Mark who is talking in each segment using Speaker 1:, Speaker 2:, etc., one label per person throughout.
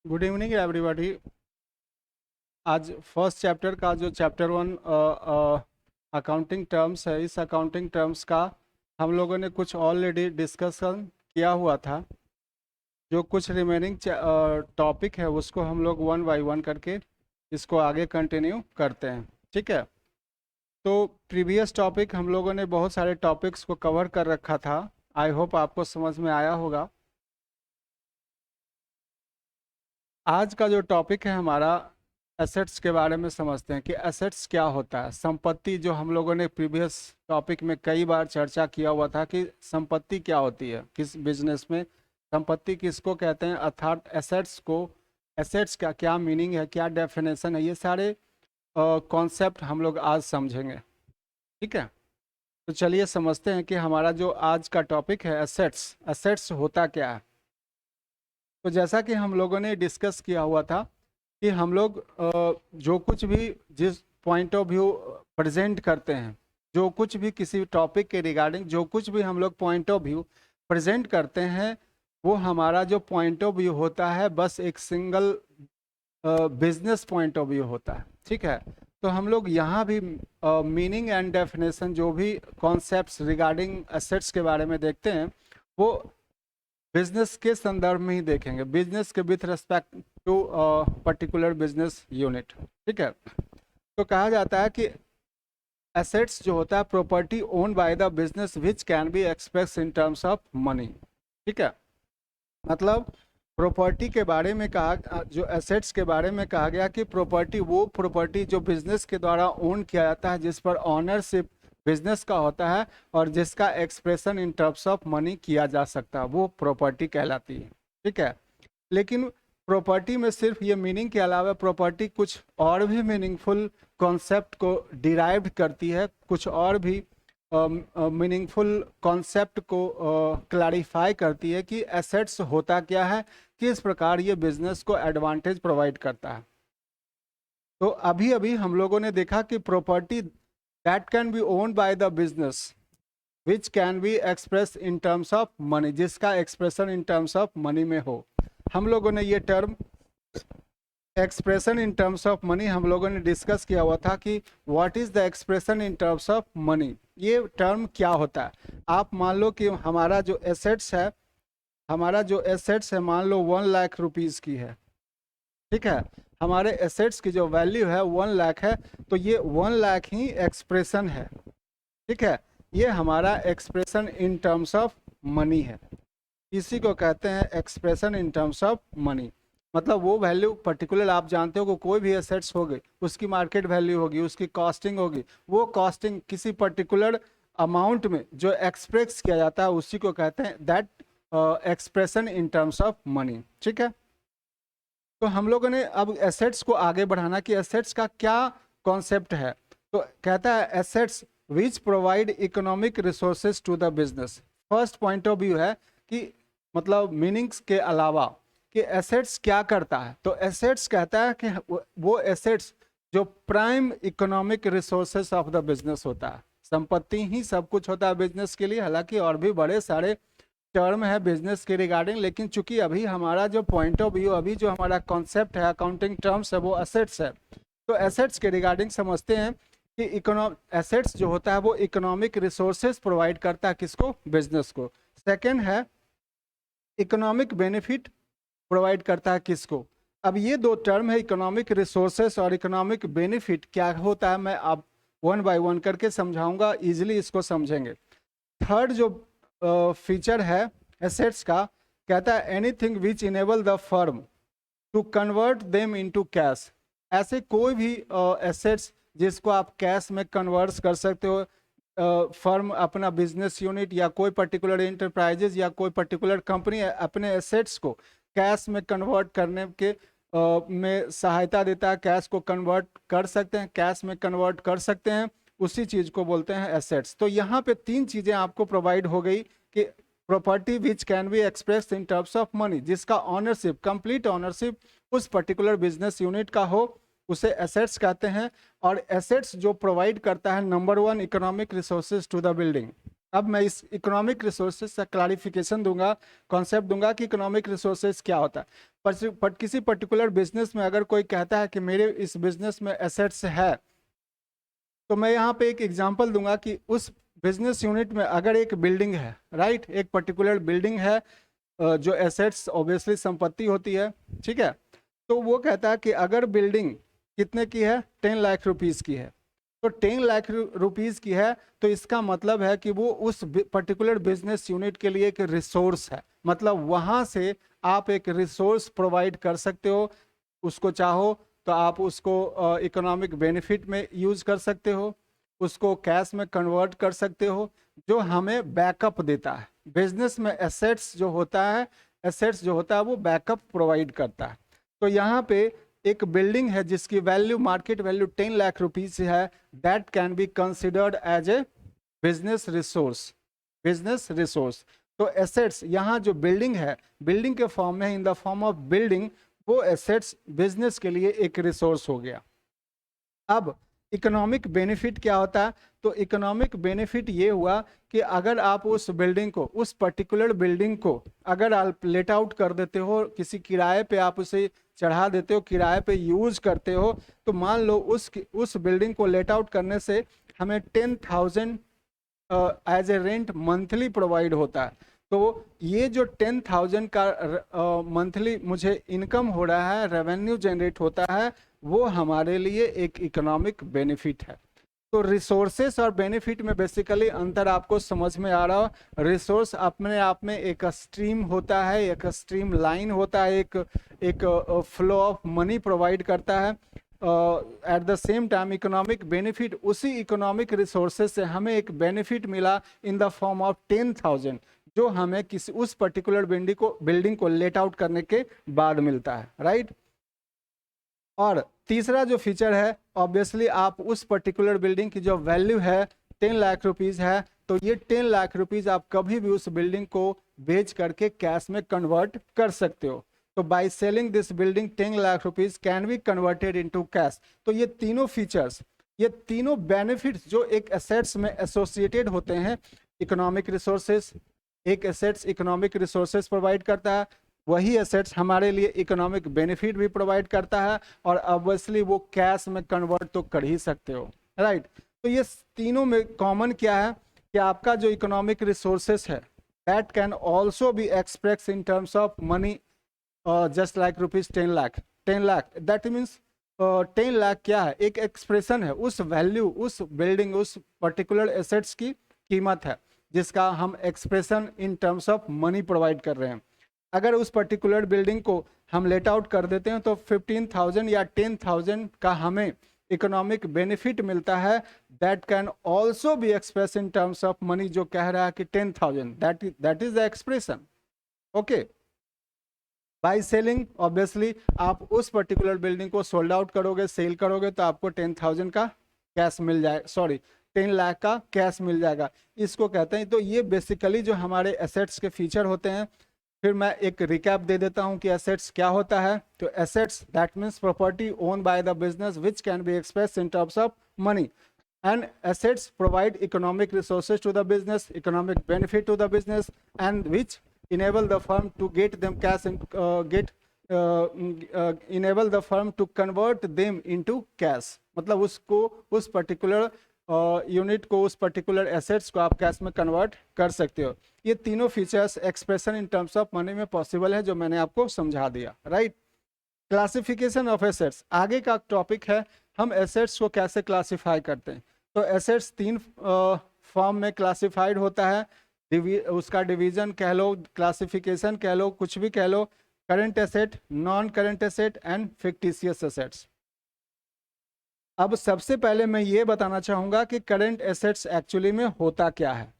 Speaker 1: Good evening everybody. आज first chapter का जो चैप्टर 1 अकाउंटिंग टर्म्स है, इस अकाउंटिंग टर्म्स का हम लोगों ने कुछ ऑलरेडी डिस्कशन किया हुआ था। जो कुछ रिमेनिंग टॉपिक है उसको हम लोग वन बाय वन करके इसको आगे कंटिन्यू करते हैं। ठीक है, तो प्रीवियस टॉपिक हम लोगों ने बहुत सारे टॉपिक्स को कवर कर रखा था। आई होप आपको समझ में आया होगा। आज का जो टॉपिक है हमारा, एसेट्स के बारे में समझते हैं कि एसेट्स क्या होता है। संपत्ति, जो हम लोगों ने प्रीवियस टॉपिक में कई बार चर्चा किया हुआ था कि संपत्ति क्या होती है, किस बिजनेस में संपत्ति किसको कहते हैं, अर्थात एसेट्स को, एसेट्स का क्या मीनिंग है, क्या डेफिनेशन है, ये सारे कॉन्सेप्ट हम लोग आज समझेंगे। ठीक है, तो चलिए समझते हैं कि हमारा जो आज का टॉपिक है एसेट्स, एसेट्स होता क्या है। तो जैसा कि हम लोगों ने डिस्कस किया हुआ था कि हम लोग जो कुछ भी जिस पॉइंट ऑफ व्यू प्रेजेंट करते हैं, जो कुछ भी किसी टॉपिक के रिगार्डिंग जो कुछ भी हम लोग पॉइंट ऑफ व्यू प्रेजेंट करते हैं, वो हमारा जो पॉइंट ऑफ व्यू होता है बस एक single business point of view होता है। ठीक है, तो हम लोग यहाँ भी मीनिंग एंड डेफिनेशन, जो भी कॉन्सेप्ट्स रिगार्डिंग एसेट्स के बारे में देखते हैं, वो बिजनेस के संदर्भ में ही देखेंगे, बिजनेस के with respect to particular business unit. ठीक है, तो कहा जाता है कि एसेट्स जो होता है property own by the business which can be express in terms of money. ठीक है, मतलब प्रॉपर्टी के बारे में कहा, जो एसेट्स के बारे में कहा गया कि प्रॉपर्टी, वो प्रॉपर्टी जो बिजनेस के द्वारा ओन किया जाता है, जिस पर ऑनरशिप बिजनेस का होता है और जिसका expression in terms of money किया जा सकता है, वो प्रॉपर्टी कहलाती है। ठीक है, लेकिन प्रॉपर्टी में सिर्फ ये मीनिंग के अलावा प्रॉपर्टी कुछ और भी मीनिंगफुल कॉन्सेप्ट को डिराइव करती है, कुछ और भी मीनिंगफुल कॉन्सेप्ट को क्लैरिफाई करती है कि एसेट्स होता क्या है, किस प्रकार ये बिजनेस को एडवांटेज प्रोवाइड करता है। तो अभी अभी हम लोगों ने देखा कि property that can be owned by the business which can be express in terms of money, जिसका expression in terms of money में हो। हम लोगों ने ये term expression in terms of money हम लोगों ने डिस्कस किया हुआ था कि what is the expression in terms of money, ये टर्म क्या होता है। आप मान लो कि हमारा जो एसेट्स है, हमारा जो एसेट्स है मान लो 1 लाख रुपीज़ की है। ठीक है, हमारे एसेट्स की जो वैल्यू है 1 लाख है, तो ये 1 लाख ही एक्सप्रेशन है। ठीक है, ये हमारा expression in terms of money है। इसी को कहते हैं expression in terms of money. मतलब वो वैल्यू पर्टिकुलर, आप जानते हो कि कोई भी एसेट्स होगी उसकी मार्केट वैल्यू होगी, उसकी कॉस्टिंग होगी, वो कॉस्टिंग किसी पर्टिकुलर अमाउंट में जो एक्सप्रेस किया जाता है उसी को कहते हैं that expression in terms of money. ठीक है, तो हम लोगों ने अब एसेट्स को आगे बढ़ाना कि एसेट्स का क्या कॉन्सेप्ट है। तो कहता है assets which provide economic resources to the business. First point of view है कि मतलब मीनिंग्स के अलावा कि एसेट्स क्या करता है, तो एसेट्स कहता है कि वो एसेट्स जो prime economic resources of the business होता है। संपत्ति ही सब कुछ होता है बिजनेस के लिए, हालांकि और भी बड़े सारे टर्म है बिजनेस के रिगार्डिंग, लेकिन चूंकि अभी हमारा जो पॉइंट ऑफ व्यू, अभी जो हमारा कॉन्सेप्ट है अकाउंटिंग टर्म्स है वो एसेट्स है। तो एसेट्स के रिगार्डिंग समझते हैं कि एसेट्स जो होता है वो इकोनॉमिक रिसोर्सेज प्रोवाइड करता है, किसको, बिजनेस को। सेकेंड है इकोनॉमिक बेनिफिट प्रोवाइड करता है, किसको। अब ये दो टर्म है, इकोनॉमिक रिसोर्सेस और इकोनॉमिक बेनिफिट क्या होता है, मैं अब वन बाय वन करके समझाऊंगा, इजिली इसको समझेंगे। थर्ड जो फीचर है एसेट्स का, कहता है anything which enable the firm to convert them into cash. ऐसे कोई भी एसेट्स जिसको आप कैश में कन्वर्ट कर सकते हो, फर्म अपना बिजनेस यूनिट या कोई पर्टिकुलर इंटरप्राइजेज या कोई पर्टिकुलर कंपनी अपने एसेट्स को कैश में कन्वर्ट करने के में सहायता देता है, कैश को कन्वर्ट कर सकते हैं, कैश में कन्वर्ट कर सकते हैं, उसी चीज़ को बोलते हैं एसेट्स। तो यहाँ पे तीन चीज़ें आपको प्रोवाइड हो गई कि property which can be express in terms of money, जिसका ऑनरशिप, कंप्लीट ऑनरशिप उस पर्टिकुलर बिजनेस यूनिट का हो, उसे एसेट्स कहते हैं। और एसेट्स जो प्रोवाइड करता है, number one, economic resources to the building, अब मैं इस इकोनॉमिक रिसोर्सेज का क्लैरिफिकेशन दूंगा, कॉन्सेप्ट दूंगा कि इकोनॉमिक रिसोर्सेज क्या होता है। पर किसी पर्टिकुलर बिजनेस में अगर कोई कहता है कि मेरे इस बिजनेस में एसेट्स है, तो मैं यहाँ पे एक एग्जांपल दूंगा कि उस बिजनेस यूनिट में अगर एक बिल्डिंग है, राइट, एक पर्टिकुलर बिल्डिंग है, जो एसेट्स ऑब्वियसली संपत्ति होती है, ठीक है। तो वो कहता है कि अगर बिल्डिंग कितने की है, 10 लाख रुपीज़ की है, तो 10 लाख रुपीज़ की है, तो इसका मतलब है कि वो उस पर्टिकुलर बिजनेस यूनिट के लिए एक रिसोर्स है। मतलब वहाँ से आप एक रिसोर्स प्रोवाइड कर सकते हो, उसको चाहो तो आप उसको इकोनॉमिक बेनिफिट में यूज कर सकते हो, उसको कैश में कन्वर्ट कर सकते हो, जो हमें बैकअप देता है। बिजनेस में एसेट्स जो होता है, एसेट्स जो होता है वो बैकअप प्रोवाइड करता है। तो यहाँ पे एक बिल्डिंग है जिसकी value, market value 10 lakh rupees है, that can be considered as a business resource, business resource. तो एसेट्स यहाँ जो बिल्डिंग है, बिल्डिंग के फॉर्म में, in the form of building, वो एसेट्स बिजनेस के लिए एक रिसोर्स हो गया। अब इकोनॉमिक बेनिफिट क्या होता है? तो इकोनॉमिक बेनिफिट ये हुआ कि अगर आप उस बिल्डिंग को, उस पर्टिकुलर बिल्डिंग को अगर आप लेट आउट कर देते हो, किसी किराए पे आप उसे चढ़ा देते हो, किराए पे यूज करते हो, तो मान लो उस बिल्डिंग को लेट आउट करने से हमें 10,000 as a rent monthly provide होता है। तो ये जो 10,000 का मंथली मुझे इनकम हो रहा है, रेवेन्यू जनरेट होता है, वो हमारे लिए एक इकोनॉमिक बेनिफिट है। तो रिसोर्सेस और बेनिफिट में बेसिकली अंतर आपको समझ में आ रहा हो। रिसोर्स अपने आप में एक स्ट्रीम होता है, एक स्ट्रीम लाइन होता है, एक फ्लो ऑफ मनी प्रोवाइड करता है। At the same time economic benefit, उसी इकोनॉमिक रिसोर्सेज से हमें एक बेनिफिट मिला इन द फॉर्म ऑफ 10,000, जो हमें किसी उस पर्टिकुलर बिल्डिंग को लेट आउट करने के बाद मिलता है, राइट। और तीसरा जो फीचर है, ऑब्वियसली आप उस पर्टिकुलर बिल्डिंग की जो वैल्यू है 10 लाख रुपीज है, तो ये 10 लाख रुपीज आप कभी भी उस बिल्डिंग को बेच करके कैश में कन्वर्ट कर सकते हो। तो by selling this building 10 lakh rupees can be converted into cash. तो ये तीनों फीचर्स, ये तीनों बेनिफिट्स जो एक एसेट्स में एसोसिएटेड होते हैं, इकोनॉमिक रिसोर्सेस, एक एसेट्स इकोनॉमिक रिसोर्सेस प्रोवाइड करता है, वही एसेट्स हमारे लिए इकोनॉमिक बेनिफिट भी प्रोवाइड करता है, और ऑब्वियसली वो कैश में कन्वर्ट तो कर ही सकते हो, राइट। तो ये तीनों में कॉमन क्या है कि आपका जो इकोनॉमिक रिसोर्सेस है, that can also be express in terms of money, just like rupees 10 lakh. 10 lakh that means 10 lakh क्या है, एक एक्सप्रेशन है, उस वैल्यू, उस बिल्डिंग, उस पर्टिकुलर एसेट्स की कीमत है, जिसका हम expression in terms of money provide कर रहे हैं। अगर उस पर्टिकुलर बिल्डिंग को हम लेट आउट कर देते हैं तो 15,000 या 10,000 का हमें इकोनॉमिक बेनिफिट मिलता है, that can also be express in terms of money, जो कह रहा है कि 10,000, that is the expression, okay. By selling, obviously आप उस पर्टिकुलर बिल्डिंग को सोल्ड आउट करोगे, सेल करोगे, तो आपको 10,000 का कैश मिल जाए, सॉरी 10 लाख का कैश मिल जाएगा, इसको कहते हैं। तो ये बेसिकली जो हमारे एसेट्स के फीचर होते हैं। फिर मैं एक रिकैप दे देता हूं कि एसेट्स क्या होता है। तो assets that means property own by the business which can be express in terms of money, and assets provide economic resources to the business, economic benefit to the business, and which enable the firm to get them cash and enable the firm to convert them into cash। मतलब उसको, उस particular unit को, उस particular assets को आप cash में convert कर सकते हो। ये तीनों features expression in terms of money में पॉसिबल है, जो मैंने आपको समझा दिया, राइट। क्लासिफिकेशन ऑफ एसेट्स आगे का टॉपिक है, हम एसेट्स को कैसे क्लासिफाई करते हैं। तो एसेट्स 3 फॉर्म में क्लासिफाइड होता है, उसका डिवीजन कह लो, क्लासिफिकेशन कह लो, कुछ भी कह लो। Current asset, non current asset and fictitious assets. अब सबसे पहले मैं ये बताना चाहूंगा कि करंट एसेट्स एक्चुअली में होता क्या है।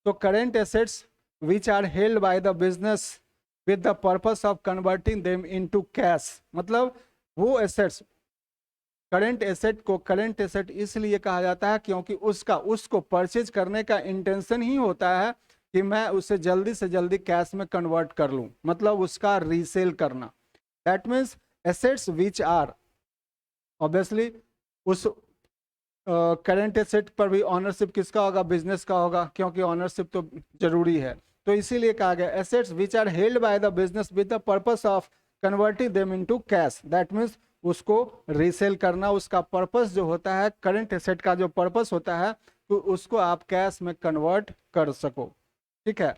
Speaker 1: तो current assets which are held by the business with the purpose of converting them into cash, मतलब वो एसेट्स, करंट एसेट को करंट एसेट इसलिए कहा जाता है क्योंकि उसको परचेज करने का इंटेंशन ही होता है कि मैं उसे जल्दी से जल्दी कैश में कन्वर्ट कर लूं, मतलब उसका रीसेल करना। That means assets which are obviously उस करंट एसेट पर भी ऑनरशिप किसका होगा? बिजनेस का होगा, क्योंकि ऑनरशिप तो जरूरी है। तो इसीलिए कहा गया assets which are held by the business with the purpose of converting them into cash, that means उसको रीसेल करना, उसका पर्पस जो होता है, करंट एसेट का जो पर्पस होता है, तो उसको आप कैश में कन्वर्ट कर सको। ठीक है।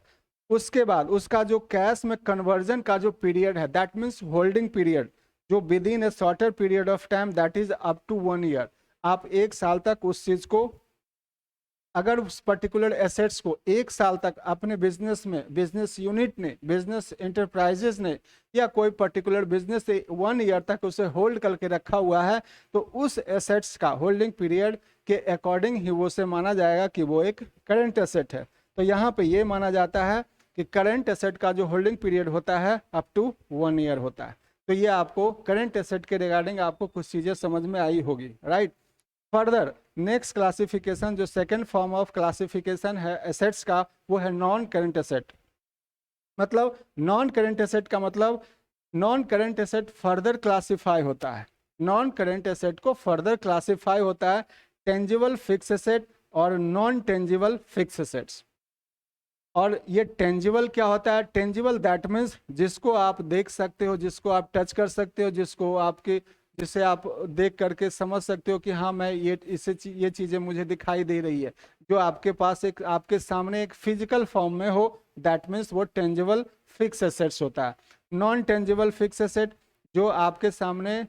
Speaker 1: उसके बाद उसका जो कैश में कन्वर्जन का जो पीरियड है, दैट मीन्स होल्डिंग पीरियड, जो within a shorter period of time, that is up to 1 year. आप 1 साल तक उस चीज को, अगर उस पर्टिकुलर एसेट्स को 1 साल तक अपने बिजनेस में, बिजनेस यूनिट ने, बिजनेस इंटरप्राइजेस ने, या कोई पर्टिकुलर बिजनेस से 1 ईयर तक उसे होल्ड करके रखा हुआ है, तो उस एसेट्स का होल्डिंग पीरियड के अकॉर्डिंग ही वो से माना जाएगा कि वो एक करंट एसेट है। तो यहाँ पे ये माना जाता है कि करंट एसेट का जो होल्डिंग पीरियड होता है अप टू 1 ईयर होता है। तो ये आपको करंट एसेट के रिगार्डिंग आपको कुछ चीजें समझ में आई होगी, राइट। फर्दर नेक्स्ट क्लासिफिकेशन, जो सेकेंड फॉर्म ऑफ क्लासिफिकेशन है एसेट्स का, वो है नॉन करंट एसेट। मतलब नॉन करंट एसेट का मतलब, non current asset further classify होता है, नॉन करंट एसेट को फर्दर क्लासिफाई होता है टेंजिबल फिक्स एसेट और नॉन टेंजिबल फिक्स एसेट्स। और ये टेंजिबल क्या होता है? टेंजिबल दैट मीन्स जिसको आप देख सकते हो, जिसको आप टच कर सकते हो, जिसको आपके, जिसे आप देख करके समझ सकते हो कि हाँ मैं ये, इससे ये चीजें मुझे दिखाई दे रही है, जो आपके पास एक, आपके सामने एक फिजिकल फॉर्म में हो, दैट मीन्स वो टेंजिबल फिक्स एसेट्स होता है। नॉन टेंजिबल फिक्स एसेट जो आपके सामने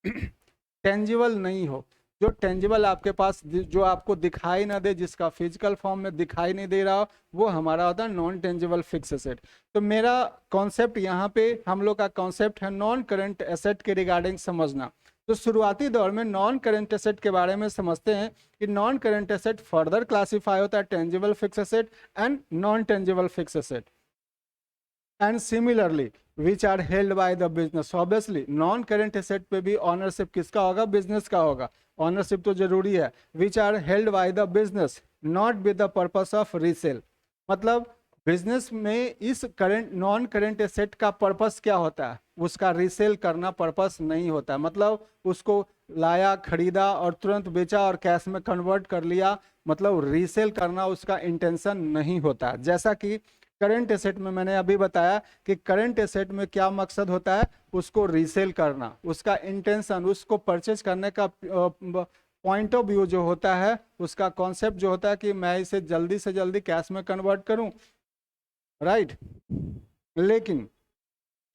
Speaker 1: टेंजिबल नहीं हो, जो टेंजिबल आपके पास, जो आपको दिखाई ना दे, जिसका फिजिकल फॉर्म में दिखाई नहीं दे रहा, वो हमारा होता है नॉन टेंजिबल फिक्स एसेट। तो मेरा कॉन्सेप्ट यहाँ पे, हम लोग का कॉन्सेप्ट है नॉन करंट एसेट के रिगार्डिंग समझना। तो शुरुआती दौर में नॉन करंट एसेट के बारे में समझते हैं कि non current asset further classify होता है tangible fixed asset and non tangible fixed asset, and similarly which are held by the business. Obviously non current asset पे भी ऑनरशिप किसका होगा? बिजनेस का होगा, ऑनरशिप तो जरूरी है। Which are held by the business not with the purpose of resale. मतलब बिजनेस में इस करंट, नॉन करेंट एसेट का पर्पस क्या होता है? उसका रीसेल करना पर्पस नहीं होता, मतलब उसको लाया, खरीदा और तुरंत बेचा और कैश में कन्वर्ट कर लिया, मतलब रीसेल करना उसका इंटेंशन नहीं होता। जैसा कि करंट एसेट में मैंने अभी बताया कि करंट एसेट में क्या मकसद होता है? उसको रीसेल करना, उसका इंटेंशन, उसको परचेज करने का पॉइंट ऑफ व्यू जो होता है, उसका कॉन्सेप्ट जो होता है कि मैं इसे जल्दी से जल्दी कैश में कन्वर्ट करूं, राइट। लेकिन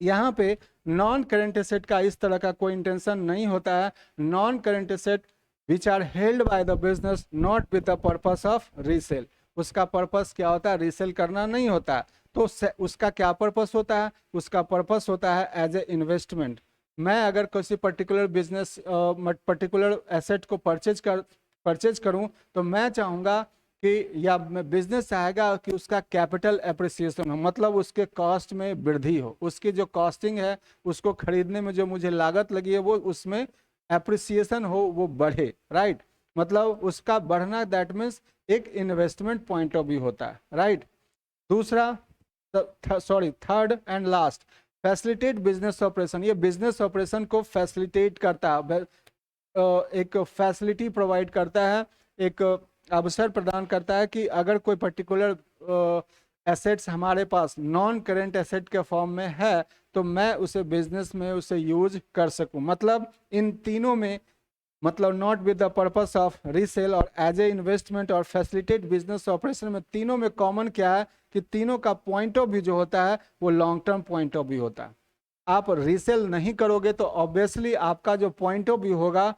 Speaker 1: यहाँ पे नॉन करंट एसेट का इस तरह का कोई इंटेंशन नहीं होता है। Non current asset which are held by the business not with the purpose of resale, उसका पर्पस क्या होता है? रीसेल करना नहीं होता है। तो उसका क्या पर्पस होता है? उसका पर्पस होता है एज ए इन्वेस्टमेंट। मैं अगर किसी पर्टिकुलर बिजनेस, पर्टिकुलर एसेट को परचेज करूं, तो मैं चाहूंगा कि, या बिजनेस चाहेगा कि उसका कैपिटल एप्रिसिएशन हो, मतलब उसके कॉस्ट में वृद्धि हो, उसकी जो कॉस्टिंग है, उसको खरीदने में जो मुझे लागत लगी है, वो उसमें एप्रिसिएशन हो, वो बढ़े, राइट। मतलब उसका बढ़ना, दैट मीन्स एक इन्वेस्टमेंट पॉइंट ऑफ व्यू होता है, राइट। दूसरा, third and last, facilitate business operation. ये बिजनेस ऑपरेशन को फैसिलिटेट करता है, एक फैसिलिटी प्रोवाइड करता है, एक अवसर प्रदान करता है कि अगर कोई पर्टिकुलर एसेट्स हमारे पास नॉन करेंट एसेट के फॉर्म में है, तो मैं उसे बिजनेस में उसे यूज कर सकूं। मतलब इन तीनों में, मतलब not with the purpose of resale और एज ए इन्वेस्टमेंट और फैसिलिटेट बिजनेस ऑपरेशन में, तीनों में कॉमन क्या है कि तीनों का पॉइंट ऑफ व्यू जो होता है वो long term point of view होता है। आप रीसेल नहीं करोगे तो ऑब्वियसली आपका जो पॉइंट ऑफ व्यू होगा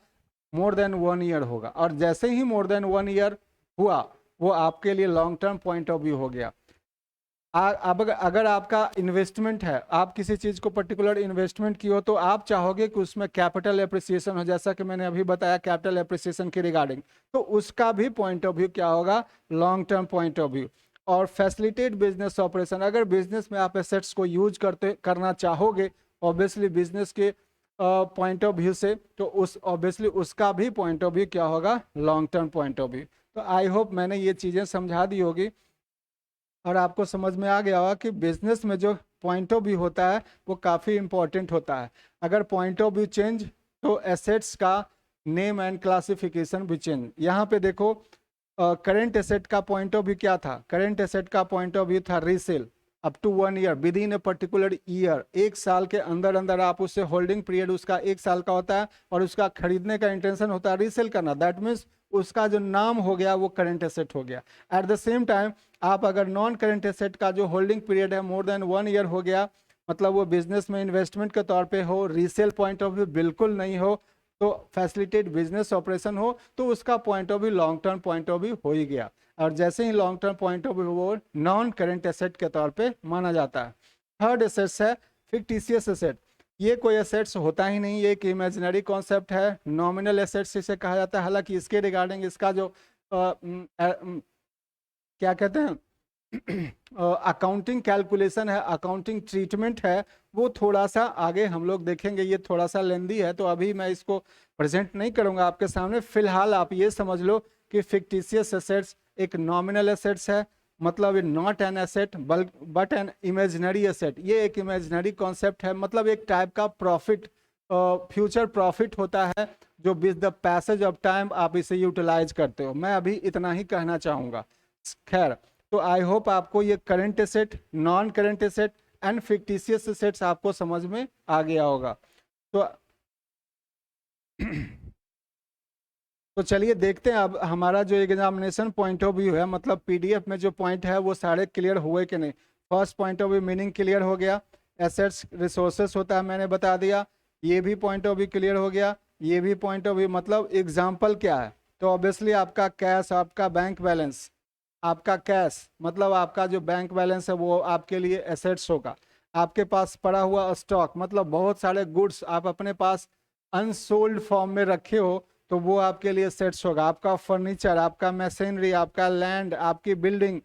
Speaker 1: मोर देन 1 ईयर होगा, और जैसे ही मोर देन 1 ईयर हुआ, वो आपके लिए long term point of view हो गया। अब अगर आपका इन्वेस्टमेंट है, आप किसी चीज को पर्टिकुलर इन्वेस्टमेंट की हो, तो आप चाहोगे कि उसमें कैपिटल एप्रिसिएशन हो, जैसा कि मैंने अभी बताया कैपिटल एप्रिसिएशन के रिगार्डिंग, तो उसका भी पॉइंट ऑफ व्यू क्या होगा? Long term point of view. और फैसिलिटेट बिजनेस ऑपरेशन, अगर बिजनेस में आप एसेट्स को यूज करना चाहोगे ऑब्वियसली बिजनेस के पॉइंट ऑफ व्यू से, तो उस ऑब्वियसली उसका भी पॉइंट ऑफ व्यू क्या होगा? Long term point of view. तो आई होप मैंने ये चीज़ें समझा दी होगी और आपको समझ में आ गया होगा कि बिजनेस में जो पॉइंट ऑफ व्यू होता है वो काफ़ी इंपॉर्टेंट होता है। अगर पॉइंट ऑफ व्यू चेंज, तो एसेट्स का नेम एंड क्लासिफिकेशन भी चेंज। यहाँ पे देखो करेंट एसेट का पॉइंट ऑफ व्यू क्या था, करेंट एसेट का पॉइंट ऑफ व्यू था resale up to 1 year within a particular year, एक साल के अंदर अंदर आप उससे होल्डिंग पीरियड उसका एक साल का होता है और उसका खरीदने का इंटेंशन होता है रीसेल करना, दैट मीन्स उसका जो नाम हो गया वो करेंट एसेट हो गया। एट द सेम टाइम आप अगर नॉन करेंट एसेट का जो होल्डिंग पीरियड है मोर देन 1 ईयर हो गया, मतलब वो बिजनेस में इन्वेस्टमेंट के तौर पे हो, रीसेल पॉइंट ऑफ व्यू बिल्कुल नहीं हो, तो फैसिलिटेट बिजनेस ऑपरेशन हो, तो उसका point of view long term point of view हो ही गया। और जैसे ही long term point of view वो नॉन करेंट एसेट के तौर पे माना जाता है। थर्ड एसेट्स है फिक्टिशियस एसेट। ये कोई एसेट्स होता ही नहीं, ये एक इमेजिनरी कॉन्सेप्ट है, नॉमिनल एसेट्स इसे कहा जाता है। हालांकि इसके रिगार्डिंग इसका जो क्या कहते हैं अकाउंटिंग कैलकुलेशन है, अकाउंटिंग ट्रीटमेंट है, वो थोड़ा सा आगे हम लोग देखेंगे, ये थोड़ा सा लेंदी है तो अभी मैं इसको प्रेजेंट नहीं करूंगा आपके सामने। फिलहाल आप ये समझ लो कि फिक्टिशियस एसेट्स एक नॉमिनल एसेट्स है, मतलब not an asset but an imaginary asset. ये एक इमेजिनरी कॉन्सेप्ट है, मतलब एक टाइप का प्रॉफिट, फ्यूचर प्रॉफिट होता है जो with the passage of time आप इसे यूटिलाइज करते हो। मैं अभी इतना ही कहना चाहूँगा। खैर, तो आई होप आपको ये current asset, non current asset and fictitious assets आपको समझ में आ गया होगा। तो चलिए देखते हैं अब हमारा जो एग्जामिनेशन पॉइंट ऑफ व्यू है, मतलब पीडीएफ में जो पॉइंट है वो सारे क्लियर हुए कि नहीं। First point of view meaning clear हो गया, एसेट्स रिसोर्सेस होता है मैंने बता दिया, ये भी पॉइंट ऑफ व्यू क्लियर हो गया, ये भी पॉइंट ऑफ व्यू, मतलब एग्जाम्पल क्या है, तो ऑब्वियसली आपका कैश, आपका बैंक बैलेंस, आपका कैश मतलब आपका जो बैंक बैलेंस है वो आपके लिए एसेट्स होगा। आपके पास पड़ा हुआ स्टॉक मतलब बहुत सारे गुड्स आप अपने पास अनसोल्ड फॉर्म में रखे हो तो वो आपके लिए एसेट्स होगा। आपका फर्नीचर, आपका मशीनरी, आपका लैंड, आपकी बिल्डिंग,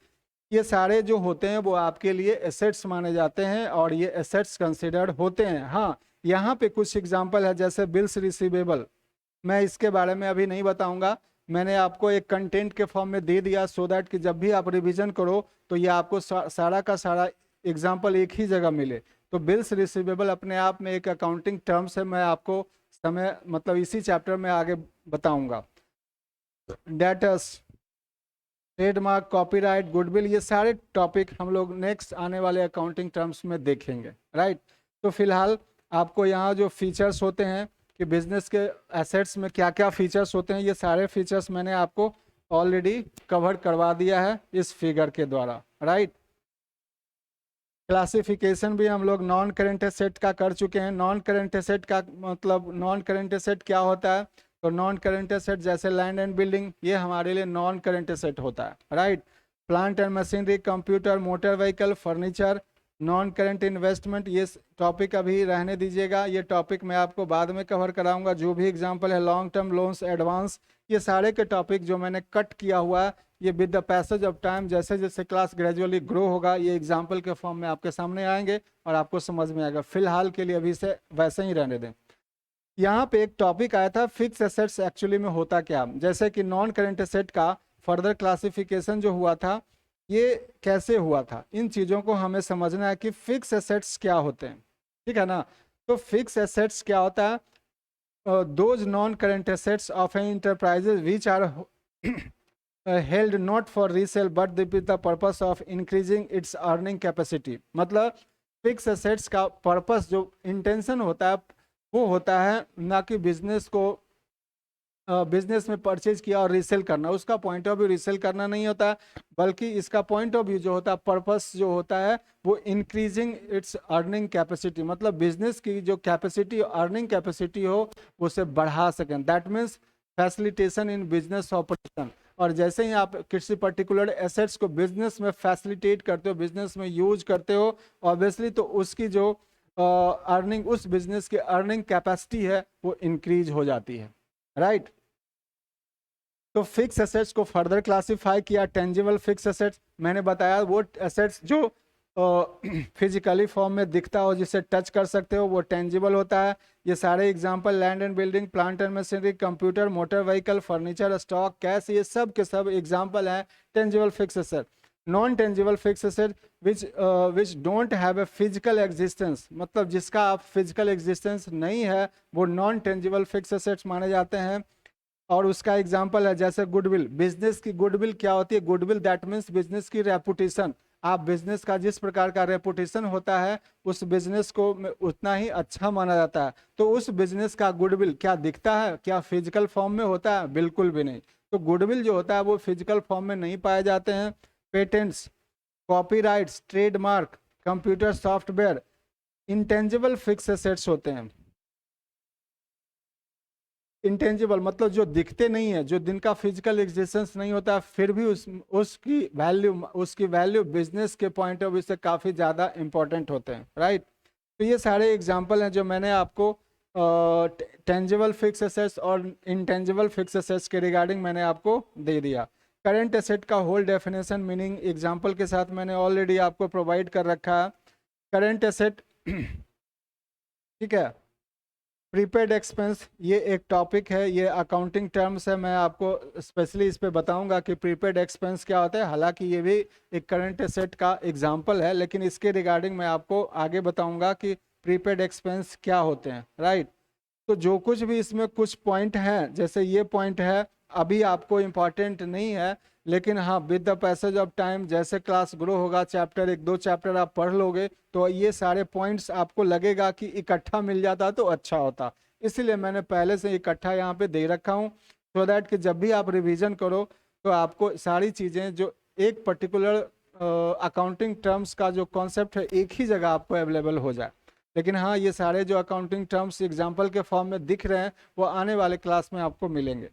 Speaker 1: ये सारे जो होते हैं वो आपके लिए एसेट्स माने जाते हैं और ये एसेट्स कंसिडर्ड होते हैं। हाँ, यहाँ पे कुछ एग्जांपल है जैसे बिल्स रिसीवेबल, मैं इसके बारे में अभी नहीं बताऊंगा, मैंने आपको एक कंटेंट के फॉर्म में दे दिया सो दैट कि जब भी आप रिवीजन करो तो ये आपको सारा का सारा एग्जाम्पल एक ही जगह मिले। तो बिल्स रिसीवेबल अपने आप में एक अकाउंटिंग टर्म्स है, मैं आपको समय मतलब इसी चैप्टर में आगे बताऊंगा। डेटर्स, ट्रेडमार्क, कॉपीराइट, गुडविल, ये सारे टॉपिक हम लोग नेक्स्ट आने वाले अकाउंटिंग टर्म्स में देखेंगे, राइट। तो फिलहाल आपको यहाँ जो फीचर्स होते हैं कि बिजनेस के एसेट्स में क्या क्या फीचर्स होते हैं, ये सारे फीचर्स मैंने आपको ऑलरेडी कवर करवा दिया है इस फिगर के द्वारा, राइट। क्लासिफिकेशन भी हम लोग नॉन करेंट एसेट का कर चुके हैं। नॉन करेंट एसेट का मतलब नॉन करेंट एसेट क्या होता है, तो नॉन करेंट एसेट जैसे लैंड एंड बिल्डिंग, ये हमारे लिए नॉन करेंट एसेट होता है, right. Plant and machinery, computer, motor vehicle, furniture, non current investment, ये टॉपिक अभी रहने दीजिएगा, ये टॉपिक मैं आपको बाद में कवर कराऊंगा। जो भी एग्जांपल है लॉन्ग टर्म लोन्स, एडवांस, ये सारे के टॉपिक जो मैंने कट किया हुआ है, ये with the passage of time जैसे जैसे क्लास ग्रेजुअली ग्रो होगा ये एग्जाम्पल के फॉर्म में आपके सामने आएंगे और आपको समझ में आएगा। फिलहाल के लिए अभी से वैसे ही रहने दें। यहाँ पे एक टॉपिक आया था फिक्स एसेट्स एक्चुअली में होता क्या, जैसे कि नॉन करेंट एसेट का फर्दर क्लासिफिकेशन जो हुआ था ये कैसे हुआ था, इन चीज़ों को हमें समझना है कि फिक्स एसेट्स क्या होते हैं, ठीक है ना। तो फिक्स एसेट्स क्या होता है, those non current assets of an enterprises which are held not for resale but with the purpose of increasing its earning capacity। मतलब फिक्स एसेट्स का पर्पस जो इंटेंशन होता है वो होता है ना कि बिजनेस को बिजनेस में परचेज किया और रीसेल करना, उसका पॉइंट ऑफ व्यू रीसेल करना नहीं होता, बल्कि इसका पॉइंट ऑफ व्यू जो होता है, पर्पस जो होता है वो इंक्रीजिंग इट्स अर्निंग कैपेसिटी, मतलब बिजनेस की जो कैपेसिटी अर्निंग कैपेसिटी हो उसे बढ़ा सकें, that means facilitation in business operation. और जैसे ही आप किसी पर्टिकुलर एसेट्स को बिजनेस में फैसिलिटेट करते हो, बिजनेस में यूज करते हो, ऑब्वियसली तो उसकी जो अर्निंग, उस बिजनेस की अर्निंग कैपेसिटी है वो इंक्रीज हो जाती है, राइट। तो फिक्स एसेट्स को फर्दर क्लासिफाई किया, टेंजिबल फिक्स एसेट्स मैंने बताया वो एसेट्स जो फिजिकली फॉर्म में दिखता हो, जिसे टच कर सकते हो, वो टेंजिबल होता है। ये सारे example land and building, plant and machinery, computer, motor vehicle, furniture, stock, cash, ये सब के सब एग्जांपल हैं tangible fixed asset. Non tangible fixed asset which don't have a physical existence, मतलब जिसका आप फिजिकल एग्जिस्टेंस नहीं है वो नॉन टेंजिबल फिक्स एसेट्स माने जाते हैं। और उसका एग्जांपल है जैसे गुडविल। बिजनेस की गुडविल क्या होती है? गुडविल दैट मीन्स बिजनेस की रेपुटेशन। आप बिजनेस का जिस प्रकार का रेपुटेशन होता है उस बिजनेस को उतना ही अच्छा माना जाता है। तो उस बिजनेस का गुडविल क्या दिखता है? क्या फिजिकल फॉर्म में होता है? बिल्कुल भी नहीं। तो गुडविल जो होता है वो फिजिकल फॉर्म में नहीं पाए जाते हैं। Patents, copyrights, trademark, computer software, intangible fix assets होते हैं। इंटेंजिबल मतलब जो दिखते नहीं है, जो जिनका फिजिकल एग्जिस्टेंस नहीं होता, फिर भी उसकी वैल्यू बिजनेस के पॉइंट ऑफ व्यू से काफ़ी ज़्यादा इंपॉर्टेंट होते हैं, राइट। तो ये सारे एग्जांपल हैं जो मैंने आपको टेंजिबल फिक्स एसेट्स और इंटेंजिबल फिक्स एसेट्स के रिगार्डिंग मैंने आपको दे दिया। करंट एसेट का होल डेफिनेशन मीनिंग एग्जांपल के साथ मैंने ऑलरेडी आपको प्रोवाइड कर रखा है। करंट एसेट ठीक है। प्रीपेड एक्सपेंस ये एक टॉपिक है, ये अकाउंटिंग टर्म्स है, मैं आपको स्पेशली इस पे बताऊंगा कि प्रीपेड एक्सपेंस क्या होता है। हालांकि ये भी एक करंट एसेट का एग्जांपल है, लेकिन इसके रिगार्डिंग मैं आपको आगे बताऊंगा कि प्रीपेड एक्सपेंस क्या होते हैं, राइट। तो जो कुछ भी इसमें कुछ पॉइंट हैं, जैसे ये पॉइंट है, अभी आपको इम्पॉर्टेंट नहीं है, लेकिन हाँ with the passage of time जैसे क्लास ग्रो होगा, चैप्टर 1-2 चैप्टर आप पढ़ लोगे तो ये सारे पॉइंट्स आपको लगेगा कि इकट्ठा मिल जाता तो अच्छा होता। इसलिए मैंने पहले से इकट्ठा यहाँ पे दे रखा हूँ, सो दैट कि जब भी आप रिवीजन करो तो आपको सारी चीज़ें जो एक पर्टिकुलर अकाउंटिंग टर्म्स का जो कॉन्सेप्ट है एक ही जगह आपको अवेलेबल हो जाए। लेकिन हाँ ये सारे जो अकाउंटिंग टर्म्स एग्जाम्पल के फॉर्म में दिख रहे हैं वो आने वाले क्लास में आपको मिलेंगे।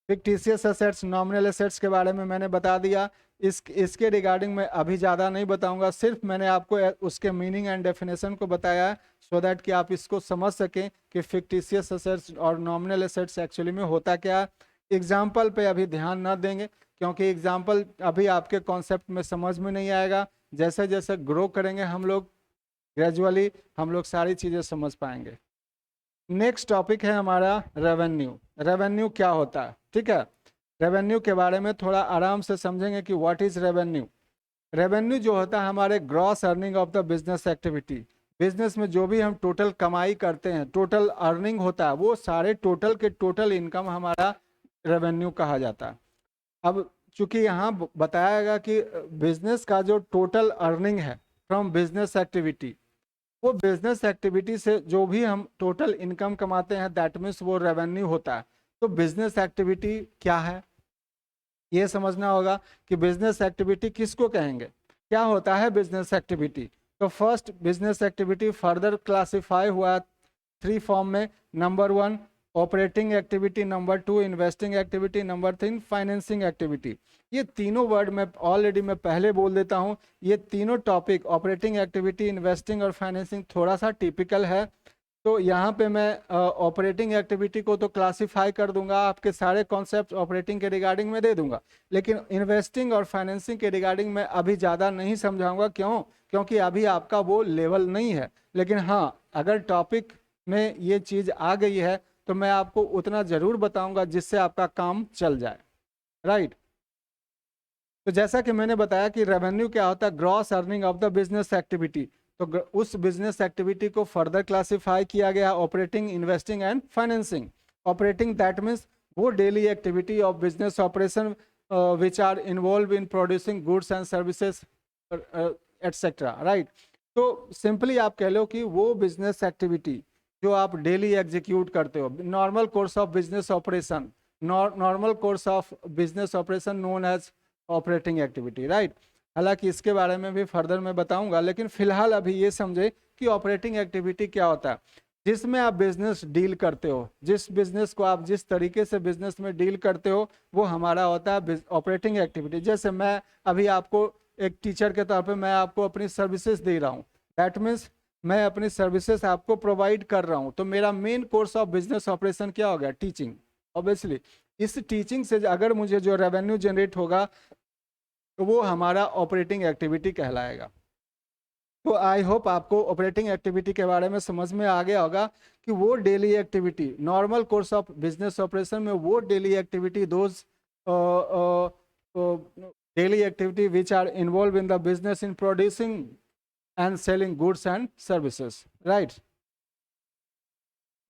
Speaker 1: फिक्टिशियस एसेट्स, नॉमिनल एसेट्स के बारे में मैंने बता दिया। इसके रिगार्डिंग मैं अभी ज़्यादा नहीं बताऊंगा, सिर्फ मैंने आपको उसके मीनिंग एंड डेफिनेशन को बताया है, सो दैट कि आप इसको समझ सकें कि फिक्टिशियस एसेट्स और नॉमिनल एसेट्स एक्चुअली में होता क्या है। एग्जाम्पल पे अभी ध्यान ना देंगे क्योंकि एग्जाम्पल अभी आपके कॉन्सेप्ट में समझ में नहीं आएगा। जैसे जैसे ग्रो करेंगे हम लोग ग्रेजुअली हम लोग सारी चीज़ें समझ पाएंगे। नेक्स्ट टॉपिक है हमारा रेवेन्यू। रेवेन्यू क्या होता है? ठीक है, रेवेन्यू के बारे में थोड़ा आराम से समझेंगे कि व्हाट इज रेवेन्यू। रेवेन्यू जो होता है हमारे gross earning of the business activity. Business में जो भी हम टोटल कमाई करते हैं, टोटल अर्निंग होता है, वो सारे टोटल के टोटल इनकम हमारा रेवेन्यू कहा जाता है। अब चूंकि यहाँ बताया गया कि बिजनेस का जो टोटल अर्निंग है फ्रॉम बिजनेस एक्टिविटी, वो बिजनेस एक्टिविटी से जो भी हम टोटल इनकम कमाते हैं दैट मीन्स वो रेवेन्यू होता है। तो बिजनेस एक्टिविटी क्या है ये समझना होगा कि बिजनेस एक्टिविटी किसको कहेंगे, क्या होता है बिजनेस एक्टिविटी। तो first business activity further classify हुआ 3 फॉर्म में। Number 1 operating activity, number 2 investing activity, number 3 financing activity. ये तीनों वर्ड मैं ऑलरेडी मैं पहले बोल देता हूँ, ये तीनों टॉपिक ऑपरेटिंग एक्टिविटी, इन्वेस्टिंग और फाइनेंसिंग थोड़ा सा टिपिकल है। तो यहाँ पे मैं ऑपरेटिंग एक्टिविटी को तो क्लासिफाई कर दूंगा, आपके सारे कॉन्सेप्ट ऑपरेटिंग के रिगार्डिंग में दे दूंगा, लेकिन इन्वेस्टिंग और फाइनेंसिंग के रिगार्डिंग में अभी ज़्यादा नहीं समझाऊंगा। क्यों? क्योंकि अभी आपका वो लेवल नहीं है। लेकिन हाँ अगर टॉपिक में ये चीज़ आ गई है तो मैं आपको उतना ज़रूर बताऊंगा जिससे आपका काम चल जाए, राइट। तो जैसा कि मैंने बताया कि रेवेन्यू क्या होता है, gross earning of the business activity. तो उस बिजनेस एक्टिविटी को फर्दर क्लासिफाई किया गया operating, investing and financing. Operating that means वो daily activity of business operation which are involve in producing goods and services etcetera, right. तो simply आप कह लो कि वो बिजनेस एक्टिविटी जो आप डेली एग्जीक्यूट करते हो, normal course of business operation, normal course of business operation known as operating activity, right. हालांकि इसके बारे में भी फर्दर मैं बताऊंगा, लेकिन फिलहाल अभी ये समझे कि ऑपरेटिंग एक्टिविटी क्या होता है। जिसमें आप बिजनेस डील करते हो, जिस बिजनेस को आप जिस तरीके से बिजनेस में डील करते हो वो हमारा होता है ऑपरेटिंग एक्टिविटी। जैसे मैं अभी आपको एक टीचर के तौर पे मैं आपको अपनी सर्विसेज दे रहा हूँ, दैट मीन्स मैं अपनी सर्विसेज आपको प्रोवाइड कर रहा हूँ। तो मेरा main course of business operation क्या हो गया? टीचिंग। ऑब्वियसली इस टीचिंग से अगर मुझे जो रेवेन्यू जनरेट होगा तो वो हमारा ऑपरेटिंग एक्टिविटी कहलाएगा। तो आई होप आपको ऑपरेटिंग एक्टिविटी के बारे में समझ में आ गया होगा कि वो daily activity normal course of business operation में, वो daily activity those daily activity which are involve in the business in producing and selling goods and services, right.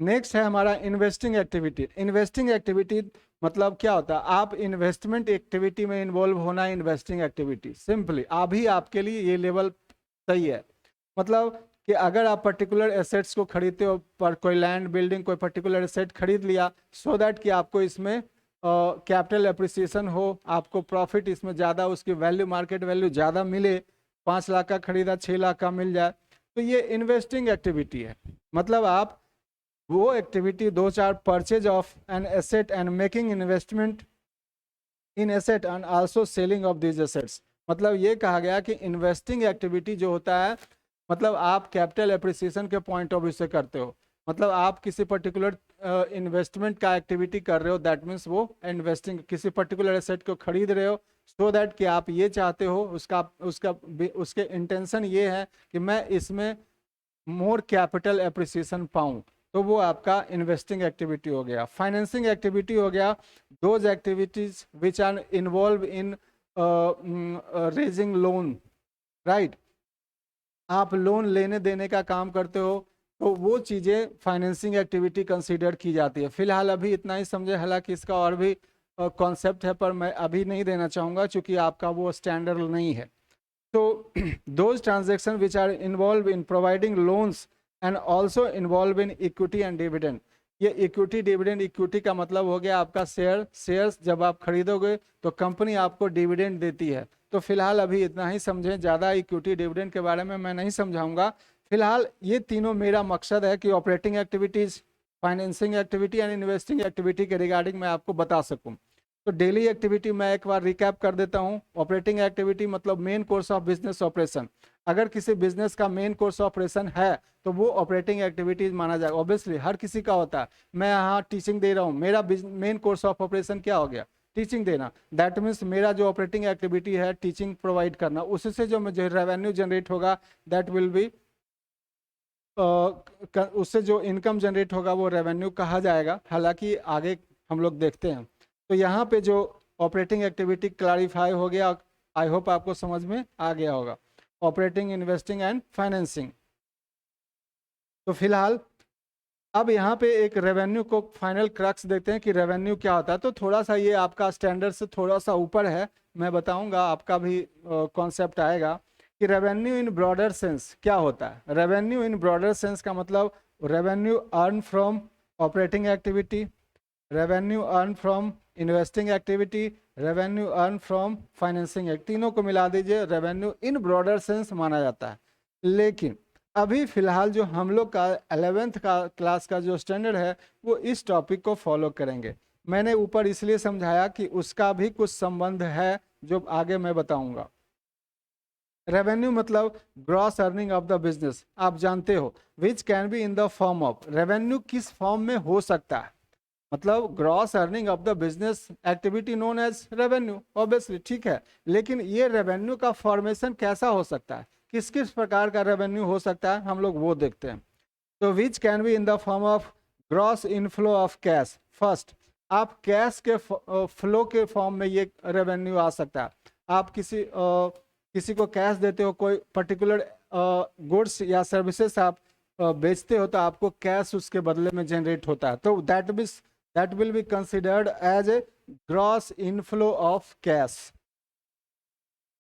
Speaker 1: Next है हमारा इन्वेस्टिंग एक्टिविटी। इन्वेस्टिंग एक्टिविटी मतलब क्या होता है, आप investment activity में इन्वॉल्व होना इन्वेस्टिंग एक्टिविटी। सिंपली अभी आपके लिए ये लेवल सही है, मतलब कि अगर आप पर्टिकुलर एसेट्स को खरीदते हो, पर कोई लैंड बिल्डिंग कोई पर्टिकुलर एसेट खरीद लिया, सो दैट कि आपको इसमें कैपिटल एप्रिसिएशन हो, आपको प्रॉफिट इसमें ज़्यादा, उसकी वैल्यू मार्केट वैल्यू ज़्यादा मिले, 5 लाख का खरीदा 6 लाख का मिल जाए, तो ये इन्वेस्टिंग एक्टिविटी है। मतलब आप वो एक्टिविटी, दो चार purchase of an asset and making investment in asset and also selling of this assets. मतलब ये कहा गया कि इन्वेस्टिंग एक्टिविटी जो होता है, मतलब आप कैपिटल एप्रिसिएशन के पॉइंट ऑफ व्यू से करते हो, मतलब आप किसी पर्टिकुलर इन्वेस्टमेंट का एक्टिविटी कर रहे हो, दैट मीन्स वो इन्वेस्टिंग, किसी पर्टिकुलर एसेट को खरीद रहे हो, सो दैट कि आप ये चाहते हो, उसका उसका उसके इंटेंशन ये है कि मैं इसमें मोर कैपिटल एप्रिसिएशन पाऊं, तो वो आपका इन्वेस्टिंग एक्टिविटी हो गया। फाइनेंसिंग एक्टिविटी हो गया those activities which are involve in raising loan, right, आप लोन लेने देने का काम करते हो, तो वो चीज़ें फाइनेंसिंग एक्टिविटी कंसीडर की जाती है। फिलहाल अभी इतना ही समझे, हालांकि इसका और भी कॉन्सेप्ट है, पर मैं अभी नहीं देना चाहूँगा क्योंकि आपका वो स्टैंडर्ड नहीं है। So those transactions which are involved in providing loans and also involved in equity and dividend। ये इक्विटी डिविडेंड, इक्विटी का मतलब हो गया आपका शेयर्स जब आप खरीदोगे तो कंपनी आपको डिविडेंड देती है। तो फिलहाल अभी इतना ही समझें, ज़्यादा इक्विटी डिविडेंड के बारे में मैं नहीं समझाऊंगा। फिलहाल ये तीनों मेरा मकसद है कि operating activities, financing activity and investing activity के रिगार्डिंग मैं आपको बता सकूँ। तो डेली एक्टिविटी मैं एक बार रिकैप कर देता हूं। ऑपरेटिंग एक्टिविटी मतलब main course of business operation. अगर किसी बिजनेस का मेन कोर्स ऑपरेशन है तो वो ऑपरेटिंग एक्टिविटीज माना जाएगा। ऑब्वियसली हर किसी का होता है, मैं यहाँ टीचिंग दे रहा हूँ, मेरा मेन कोर्स ऑफ ऑपरेशन क्या हो गया, टीचिंग देना। दैट मीन्स मेरा जो ऑपरेटिंग एक्टिविटी है टीचिंग प्रोवाइड करना, उससे जो मुझे रेवेन्यू जनरेट होगा दैट विल बी, उससे जो इनकम जनरेट होगा वो रेवेन्यू कहा जाएगा। हालांकि आगे हम लोग देखते हैं। तो यहाँ पे जो ऑपरेटिंग एक्टिविटी क्लैरिफाई हो गया, आई होप आपको समझ में आ गया होगा, ऑपरेटिंग, इन्वेस्टिंग एंड फाइनेंसिंग। तो फिलहाल अब यहाँ पे एक रेवेन्यू को फाइनल क्रक्स देखते हैं कि रेवेन्यू क्या होता है। तो थोड़ा सा ये आपका स्टैंडर्ड से थोड़ा सा ऊपर है, मैं बताऊंगा, आपका भी कॉन्सेप्ट आएगा कि रेवेन्यू इन ब्रॉडर सेंस क्या होता है। रेवेन्यू इन ब्रॉडर सेंस का मतलब revenue earn from operating activity, revenue earn from investing activity, revenue earn from financing, तीनों को मिला दीजिए, रेवेन्यू इन ब्रॉडर सेंस माना जाता है। लेकिन अभी फिलहाल जो हम लोग का 11th का क्लास का जो स्टैंडर्ड है वो इस टॉपिक को फॉलो करेंगे। मैंने ऊपर इसलिए समझाया कि उसका भी कुछ संबंध है जो आगे मैं बताऊंगा। रेवेन्यू मतलब gross earning of the business, आप जानते हो, which can be in the form of, revenue किस फॉर्म में हो सकता है, मतलब gross earning of the business activity known as revenue, obviously, ठीक है। लेकिन ये रेवेन्यू का फॉर्मेशन कैसा हो सकता है, किस किस प्रकार का रेवेन्यू हो सकता है, हम लोग वो देखते हैं। तो विच can be in the form of gross inflow of cash. First, आप कैश के फ्लो के फॉर्म में ये रेवेन्यू आ सकता है। आप किसी को कैश देते हो, कोई पर्टिकुलर गुड्स या सर्विसेज आप बेचते हो, तो आपको कैश उसके बदले में जनरेट होता है, तो that will be considered as a gross inflow of cash.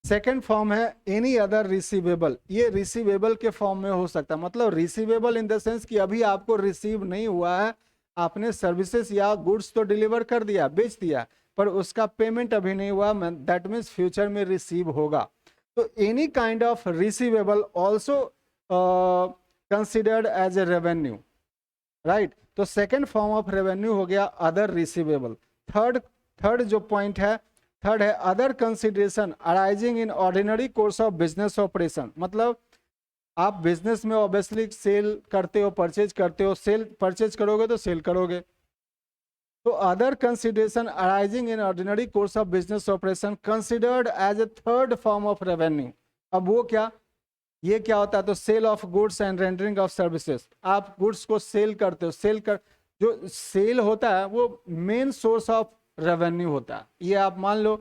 Speaker 1: Second form है एनी अदर रिसीवेबल, ये रिसीवेबल के फॉर्म में हो सकता है, मतलब रिसीवेबल इन द सेंस कि अभी आपको रिसीव नहीं हुआ है, आपने सर्विसेज या गुड्स तो डिलीवर कर दिया, बेच दिया, पर उसका पेमेंट अभी नहीं हुआ, दैट मीन्स फ्यूचर में रिसीव होगा। तो any kind of receivable also considered as a revenue, right. तो सेकेंड फॉर्म ऑफ रेवेन्यू हो गया अदर रिसीवेबल। थर्ड जो पॉइंट है, थर्ड है other consideration arising in ordinary course of business operation, मतलब आप बिजनेस में ऑब्वियसली सेल करते हो, परचेज करते हो, सेल परचेज करोगे तो सेल करोगे, तो other consideration arising in ordinary course of business operation considered as a third form of revenue. अब वो क्या, ये क्या होता है, तो sale of goods and rendering of services, आप गुड्स को सेल करते हो, जो सेल होता है वो मेन सोर्स ऑफ रेवेन्यू होता है। ये आप मान लो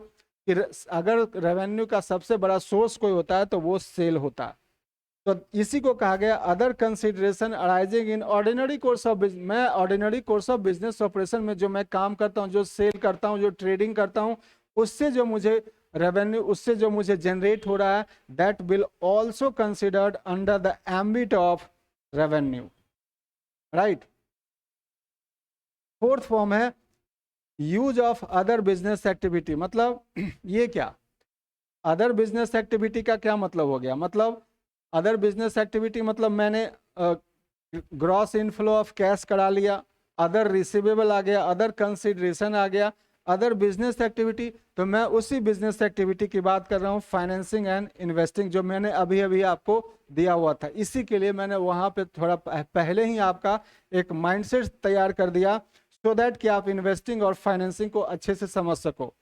Speaker 1: कि अगर रेवेन्यू का सबसे बड़ा सोर्स कोई होता है तो वो सेल होता है। तो इसी को कहा गया other consideration arising in ordinary course of business. मैं ordinary course of business operation में जो मैं काम करता हूँ, जो सेल करता हूँ, जो ट्रेडिंग करता हूँ, उससे जो मुझे रेवेन्यू, उससे जो मुझे जनरेट हो रहा है, that will also considered under the ambit of revenue, right. Fourth form है use of other business activity. मतलब ये क्या, अदर बिजनेस एक्टिविटी का क्या मतलब हो गया? मतलब अदर बिजनेस एक्टिविटी मतलब मैंने ग्रॉस इनफ्लो ऑफ कैश करा लिया, अदर रिसीवेबल आ गया, अदर कंसिडरेशन आ गया, अदर बिजनेस एक्टिविटी। तो मैं उसी बिजनेस एक्टिविटी की बात कर रहा हूँ, फाइनेंसिंग एंड इन्वेस्टिंग, जो मैंने अभी अभी आपको दिया हुआ था। इसी के लिए मैंने वहाँ पे थोड़ा पहले ही आपका एक माइंडसेट तैयार कर दिया, सो दैट कि आप इन्वेस्टिंग और फाइनेंसिंग को अच्छे से समझ सको।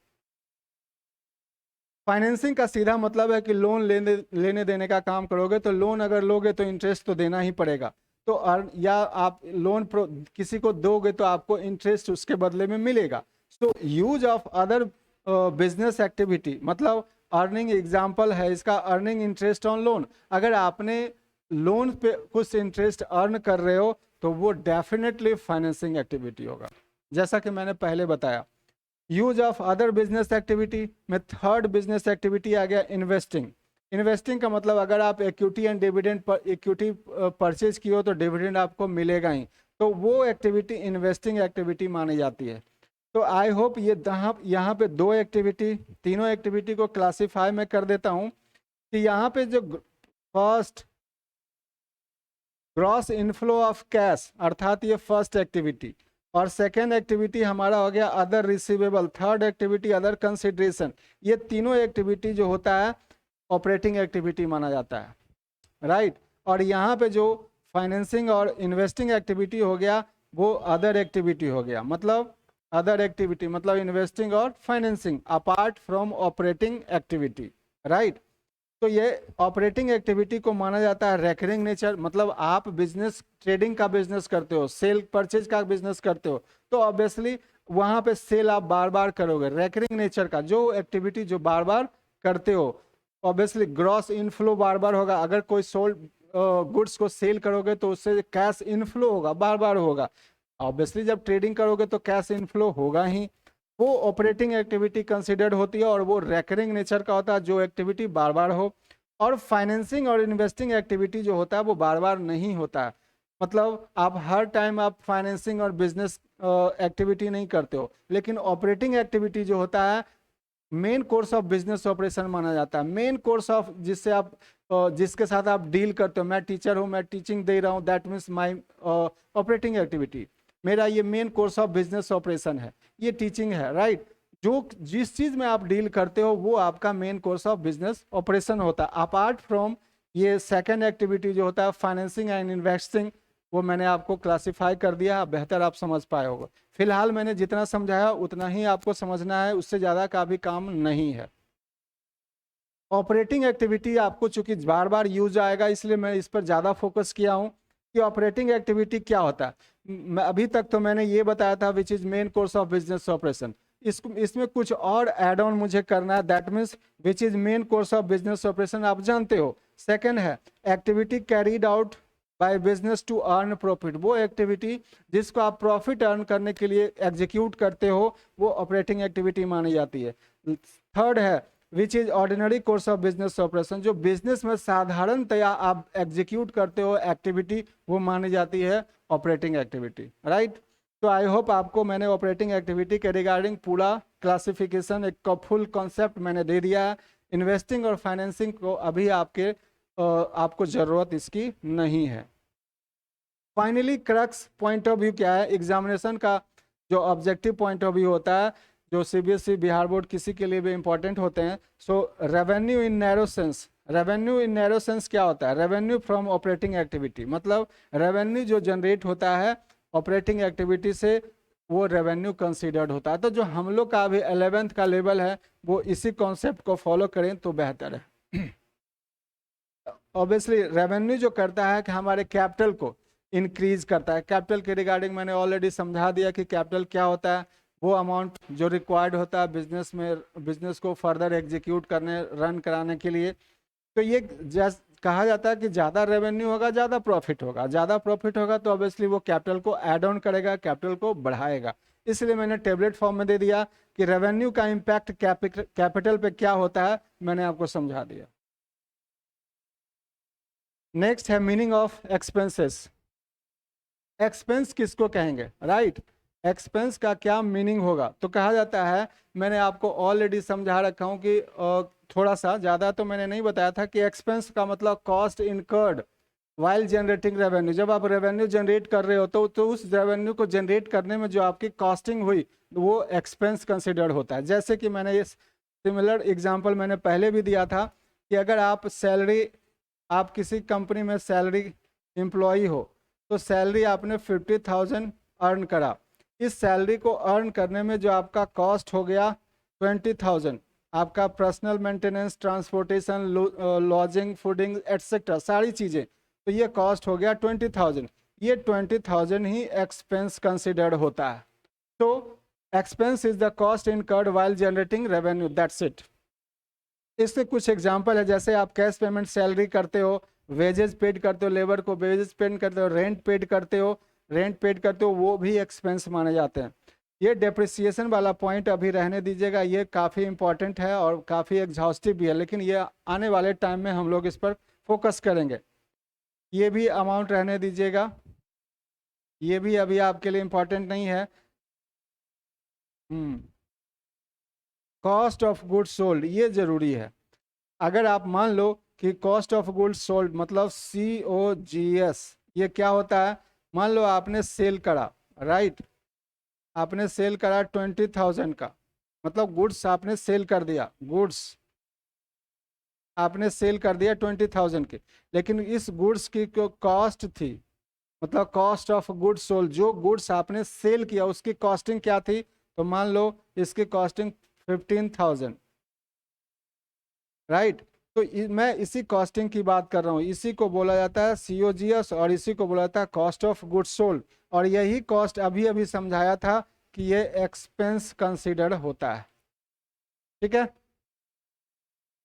Speaker 1: फाइनेंसिंग का सीधा मतलब है कि लोन लेने देने का काम करोगे, तो लोन अगर लोगे तो इंटरेस्ट तो देना ही पड़ेगा। तो या आप लोन किसी को दोगे तो आपको इंटरेस्ट उसके बदले में मिलेगा। So use of other business activity मतलब अर्निंग एग्जाम्पल है इसका, अर्निंग इंटरेस्ट ऑन लोन। अगर आपने लोन पे कुछ इंटरेस्ट अर्न कर रहे हो तो वो डेफिनेटली फाइनेंसिंग एक्टिविटी होगा, जैसा कि मैंने पहले बताया। Use of other business activity में थर्ड बिजनेस एक्टिविटी आ गया इन्वेस्टिंग। इन्वेस्टिंग का मतलब अगर आप equity and dividend per equity purchase की हो तो डिविडेंड आपको मिलेगा ही, तो वो एक्टिविटी इन्वेस्टिंग एक्टिविटी मानी जाती है। तो आई होप ये यहाँ पे दो एक्टिविटी, तीनों एक्टिविटी को क्लासीफाई में कर देता हूँ कि यहाँ पे जो first gross inflow of cash अर्थात ये फर्स्ट एक्टिविटी, और सेकेंड एक्टिविटी हमारा हो गया other receivable, third activity other consideration. ये तीनों एक्टिविटी जो होता है ऑपरेटिंग एक्टिविटी माना जाता है, राइट। और यहाँ पे जो फाइनेंसिंग और इन्वेस्टिंग एक्टिविटी हो गया वो अदर एक्टिविटी हो गया। मतलब अदर एक्टिविटी मतलब इन्वेस्टिंग और financing apart from operating activity, right. तो ये ऑपरेटिंग एक्टिविटी को माना जाता है रेकरिंग नेचर। मतलब आप बिजनेस, ट्रेडिंग का बिजनेस करते हो, सेल परचेज का बिजनेस करते हो, तो ऑब्वियसली वहां पे सेल आप बार बार करोगे। रेकरिंग नेचर का जो एक्टिविटी जो बार बार करते हो, ऑब्वियसली ग्रॉस इनफ्लो बार बार होगा। अगर कोई सोल्ड गुड्स को सेल करोगे तो उससे कैश इनफ्लो होगा, बार बार होगा। ऑब्वियसली जब ट्रेडिंग करोगे तो कैश इनफ्लो होगा ही। वो ऑपरेटिंग एक्टिविटी कंसिडर्ड होती है और वो रेकरिंग नेचर का होता है, जो एक्टिविटी बार बार हो। और फाइनेंसिंग और इन्वेस्टिंग एक्टिविटी जो होता है वो बार बार नहीं होता है। मतलब आप हर टाइम आप फाइनेंसिंग और बिजनेस एक्टिविटी नहीं करते हो, लेकिन ऑपरेटिंग एक्टिविटी जो होता है main course of business operation माना जाता है। मेन कोर्स ऑफ जिससे आप जिसके साथ आप डील करते हो, मैं टीचर हूँ, मैं टीचिंग दे रहा हूँ, that means my operating activity. मेरा ये main course of business operation है, ये टीचिंग है, राइट। जो जिस चीज में आप डील करते हो वो आपका main course of business operation होता है। अपार्ट फ्रॉम ये सेकेंड एक्टिविटी जो होता है फाइनेंसिंग एंड इन्वेस्टिंग, वो मैंने आपको क्लासिफाई कर दिया, बेहतर आप समझ पाए होगा। फिलहाल मैंने जितना समझाया उतना ही आपको समझना है, उससे ज़्यादा का भी काम नहीं है। ऑपरेटिंग एक्टिविटी आपको चूंकि बार बार यूज आएगा इसलिए मैं इस पर ज़्यादा फोकस किया हूँ कि ऑपरेटिंग एक्टिविटी क्या होता है। अभी तक तो मैंने ये बताया था which is main course of business operation. इसमें कुछ और एड ऑन मुझे करना है, that means which is main course of business operation आप जानते हो। सेकेंड है activity carried out by business to earn profit, वो एक्टिविटी जिसको आप प्रॉफिट अर्न करने के लिए एग्जीक्यूट करते हो वो ऑपरेटिंग एक्टिविटी मानी जाती है। थर्ड है which is ordinary course of business operation, जो बिजनेस में साधारणतया आप एग्जीक्यूट करते हो एक्टिविटी वो मानी जाती है ऑपरेटिंग एक्टिविटी, राइट। तो आई होप आपको मैंने ऑपरेटिंग एक्टिविटी के रिगार्डिंग पूरा क्लासिफिकेशन एक फुल कॉन्सेप्ट मैंने दे दिया है। इन्वेस्टिंग और फाइनेंसिंग को अभी आपको ज़रूरत इसकी नहीं है। Finally crux point of view क्या है, एग्जामिनेशन का जो ऑब्जेक्टिव पॉइंट ऑफ व्यू होता है, जो सीबीएसई बिहार बोर्ड किसी के लिए भी इंपॉर्टेंट होते हैं। So revenue in narrow sense, revenue in narrow sense क्या होता है? रेवेन्यू फ्रॉम ऑपरेटिंग एक्टिविटी, मतलब रेवेन्यू जो जनरेट होता है ऑपरेटिंग एक्टिविटी से वो रेवेन्यू कंसीडर्ड होता है। तो जो हम लोग का अभी 11th का लेवल है वो इसी कॉन्सेप्ट को फॉलो करें तो बेहतर है। ऑब्वियसली रेवेन्यू जो करता है कि हमारे कैपिटल को इंक्रीज करता है। कैपिटल के रिगार्डिंग मैंने ऑलरेडी समझा दिया कि कैपिटल क्या होता है, वो अमाउंट जो रिक्वायर्ड होता है बिजनेस में, बिजनेस को फर्दर एग्जीक्यूट करने, रन कराने के लिए। तो ये कहा जाता है कि ज़्यादा रेवेन्यू होगा ज़्यादा प्रॉफिट होगा, ज़्यादा प्रॉफिट होगा तो ऑब्वियसली वो कैपिटल को ऐड ऑन करेगा, कैपिटल को बढ़ाएगा। इसलिए मैंने टेबलेट फॉर्म में दे दिया कि रेवेन्यू का इम्पैक्ट कैपिटल पे क्या होता है, मैंने आपको समझा दिया। नेक्स्ट है मीनिंग ऑफ एक्सपेंसेस। एक्सपेंस किसको कहेंगे, राइट? एक्सपेंस का क्या मीनिंग होगा? तो कहा जाता है, मैंने आपको ऑलरेडी समझा रखा हूँ कि थोड़ा सा ज़्यादा तो मैंने नहीं बताया था कि एक्सपेंस का मतलब cost incurred while generating revenue. जब आप रेवेन्यू जनरेट कर रहे हो तो उस रेवेन्यू को जनरेट करने में जो आपकी कॉस्टिंग हुई वो एक्सपेंस कंसिडर्ड होता है। जैसे कि मैंने ये सिमिलर एग्जांपल मैंने पहले भी दिया था कि अगर आप किसी कंपनी में सैलरी एम्प्लॉई हो तो सैलरी आपने 50,000 अर्न करा, इस सैलरी को अर्न करने में जो आपका कॉस्ट हो गया 20,000, आपका personal maintenance, transportation, lodging, fooding etcetera सारी चीज़ें, तो ये कॉस्ट हो गया 20,000। ये 20,000 ही एक्सपेंस कंसिडर्ड होता है। तो expense is the cost incurred while generating revenue, that's it. इसके कुछ एग्जांपल है, जैसे आप कैश पेमेंट सैलरी करते हो, वेजेस पेड करते हो, लेबर को वेजेस पेड करते हो, रेंट पेड करते हो, वो भी एक्सपेंस माने जाते हैं। ये डेप्रिसिएशन वाला पॉइंट अभी रहने दीजिएगा, ये काफ़ी इंपॉर्टेंट है और काफ़ी एग्जॉस्टिव भी है, लेकिन ये आने वाले टाइम में हम लोग इस पर फोकस करेंगे। ये भी अमाउंट रहने दीजिएगा, ये भी अभी आपके लिए इंपॉर्टेंट नहीं है। कॉस्ट ऑफ गुड्स सोल्ड ये जरूरी है। अगर आप मान लो कि कॉस्ट ऑफ गुड्स सोल्ड मतलब COGS, ये क्या होता है? मान लो आपने सेल करा, राइट? आपने सेल करा 20,000 का, मतलब गुड्स आपने सेल कर दिया, गुड्स आपने सेल कर दिया 20,000 के, लेकिन इस गुड्स की जो कॉस्ट थी, मतलब कॉस्ट ऑफ गुड्स सोल्ड, जो गुड्स आपने सेल किया उसकी कॉस्टिंग क्या थी? तो मान लो इसकी कॉस्टिंग 15,000, राइट? तो मैं इसी कॉस्टिंग की बात कर रहा हूँ, इसी को बोला जाता है COGS और इसी को बोला जाता है कॉस्ट ऑफ गुड्स सोल्ड। और यही कॉस्ट अभी अभी समझाया था कि ये एक्सपेंस कंसिडर्ड होता है। ठीक है,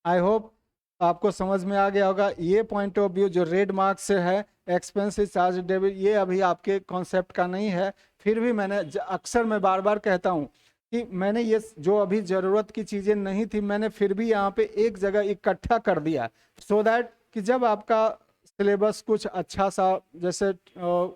Speaker 1: आई होप आपको समझ में आ गया होगा। ये पॉइंट ऑफ व्यू जो रेड मार्क से है, एक्सपेंस इज चार्ज डेबिट, ये अभी आपके कॉन्सेप्ट का नहीं है। फिर भी मैंने अक्सर मैं बार बार कहता हूँ कि मैंने ये जो अभी ज़रूरत की चीज़ें नहीं थी, मैंने फिर भी यहाँ पे एक जगह इकट्ठा कर दिया, सो दैट कि जब आपका सिलेबस कुछ अच्छा सा, जैसे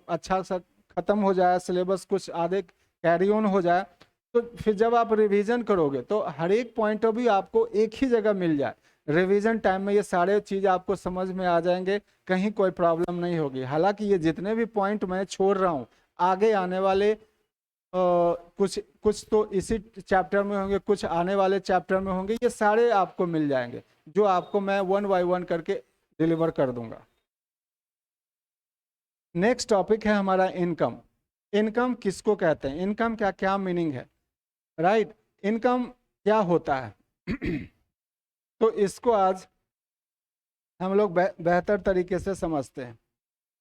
Speaker 1: अच्छा सा ख़त्म हो जाए, सिलेबस कुछ आधे कैरी ऑन हो जाए, तो फिर जब आप रिवीजन करोगे तो हर एक पॉइंट ऑफ व्यू आपको एक ही जगह मिल जाए। रिवीजन टाइम में ये सारे चीज़ आपको समझ में आ जाएंगे, कहीं कोई प्रॉब्लम नहीं होगी। हालांकि ये जितने भी पॉइंट मैं छोड़ रहा हूँ, आगे आने वाले कुछ कुछ तो इसी चैप्टर में होंगे, कुछ आने वाले चैप्टर में होंगे, ये सारे आपको मिल जाएंगे, जो आपको मैं 1 बाय 1 करके डिलीवर कर दूंगा। नेक्स्ट टॉपिक है हमारा इनकम। इनकम किसको कहते हैं, इनकम क्या क्या मीनिंग है, राइट? इनकम क्या होता है? तो इसको आज हम लोग बेहतर तरीके से समझते हैं।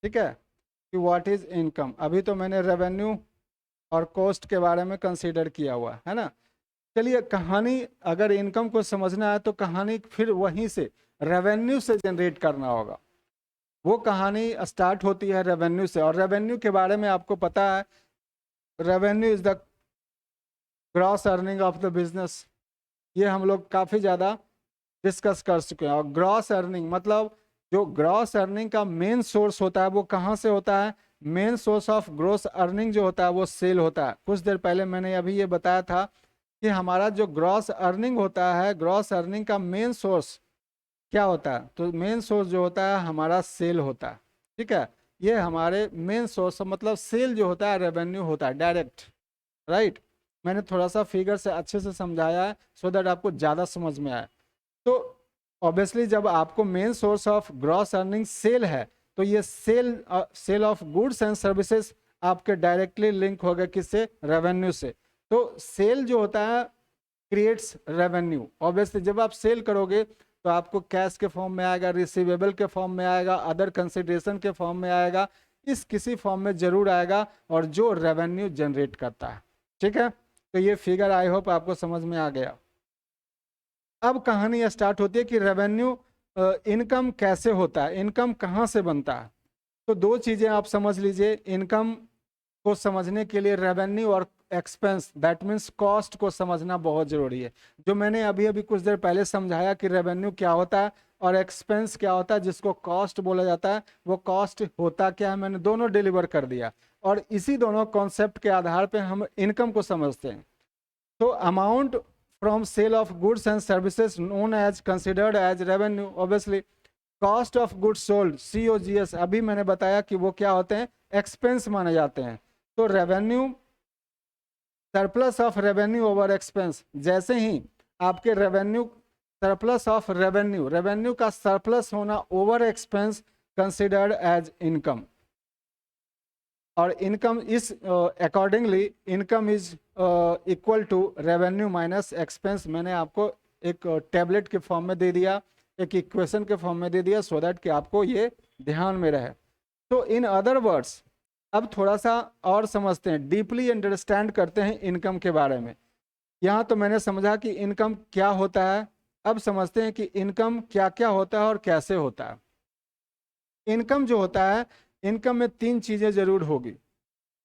Speaker 1: ठीक है, कि व्हाट इज इनकम। अभी तो मैंने रेवेन्यू और कॉस्ट के बारे में कंसीडर किया हुआ है ना। चलिए, कहानी अगर इनकम को समझना है तो कहानी फिर वहीं से रेवेन्यू से जनरेट करना होगा। वो कहानी स्टार्ट होती है रेवेन्यू से, और रेवेन्यू के बारे में आपको पता है, revenue is the gross earning of the business. ये हम लोग काफ़ी ज़्यादा डिस्कस कर चुके हैं। और ग्रॉस अर्निंग मतलब जो ग्रॉस अर्निंग का मेन सोर्स होता है वो कहाँ से होता है? Main source of gross earning जो होता है वो सेल होता है। कुछ देर पहले मैंने अभी ये बताया था कि हमारा जो ग्रॉस अर्निंग होता है, ग्रॉस अर्निंग का मेन सोर्स क्या होता है? तो मेन सोर्स जो होता है हमारा सेल होता है। ठीक है, ये हमारे मेन सोर्स, मतलब सेल जो होता है रेवेन्यू होता है डायरेक्ट, राइट? मैंने थोड़ा सा फिगर से अच्छे से समझाया है सो दैट आपको ज़्यादा समझ में आए। तो ऑब्वियसली जब आपको main source of gross earning sale है, तो ये sale of goods and services आपके डायरेक्टली लिंक हो गए किससे? रेवेन्यू से। तो सेल जो होता है क्रिएट्स रेवेन्यू। ऑब्वियसली जब आप सेल करोगे तो आपको कैश के फॉर्म में आएगा, रिसीवेबल के फॉर्म में आएगा, अदर कंसिडरेशन के फॉर्म में आएगा, इस किसी फॉर्म में जरूर आएगा, और जो रेवेन्यू जनरेट करता है। ठीक है, तो ये फिगर आई होप आपको समझ में आ गया। अब कहानी स्टार्ट होती है कि रेवेन्यू इनकम कैसे होता है, इनकम कहाँ से बनता है। तो दो चीज़ें आप समझ लीजिए। इनकम को समझने के लिए रेवेन्यू और एक्सपेंस, दैट मीन्स कॉस्ट को समझना बहुत ज़रूरी है। जो मैंने अभी अभी कुछ देर पहले समझाया कि रेवेन्यू क्या होता है और एक्सपेंस क्या होता है, जिसको कॉस्ट बोला जाता है, वो कॉस्ट होता क्या है, मैंने दोनों डिलीवर कर दिया। और इसी दोनों कॉन्सेप्ट के आधार पे हम इनकम को समझते हैं। तो amount from sale of goods and services known as considered as revenue. Obviously cost of goods sold, COGS, अभी मैंने बताया कि वो क्या होते हैं, एक्सपेंस माने जाते हैं। तो revenue, surplus of revenue over expense, जैसे ही आपके revenue, surplus of revenue, revenue का सरप्लस होना over expense considered as income. और इनकम इस accordingly income is equal to revenue minus expense. मैंने आपको एक टेबलेट के फॉर्म में दे दिया, एक इक्वेशन के फॉर्म में दे दिया, सो दैट कि आपको ये ध्यान में रहे। तो इन अदर वर्ड्स, अब थोड़ा सा और समझते हैं, डीपली अंडरस्टैंड करते हैं इनकम के बारे में। यहाँ तो मैंने समझा कि इनकम क्या होता है, अब समझते हैं कि इनकम क्या क्या होता है और कैसे होता है। इनकम जो होता है, इनकम में तीन चीज़ें जरूर होगी।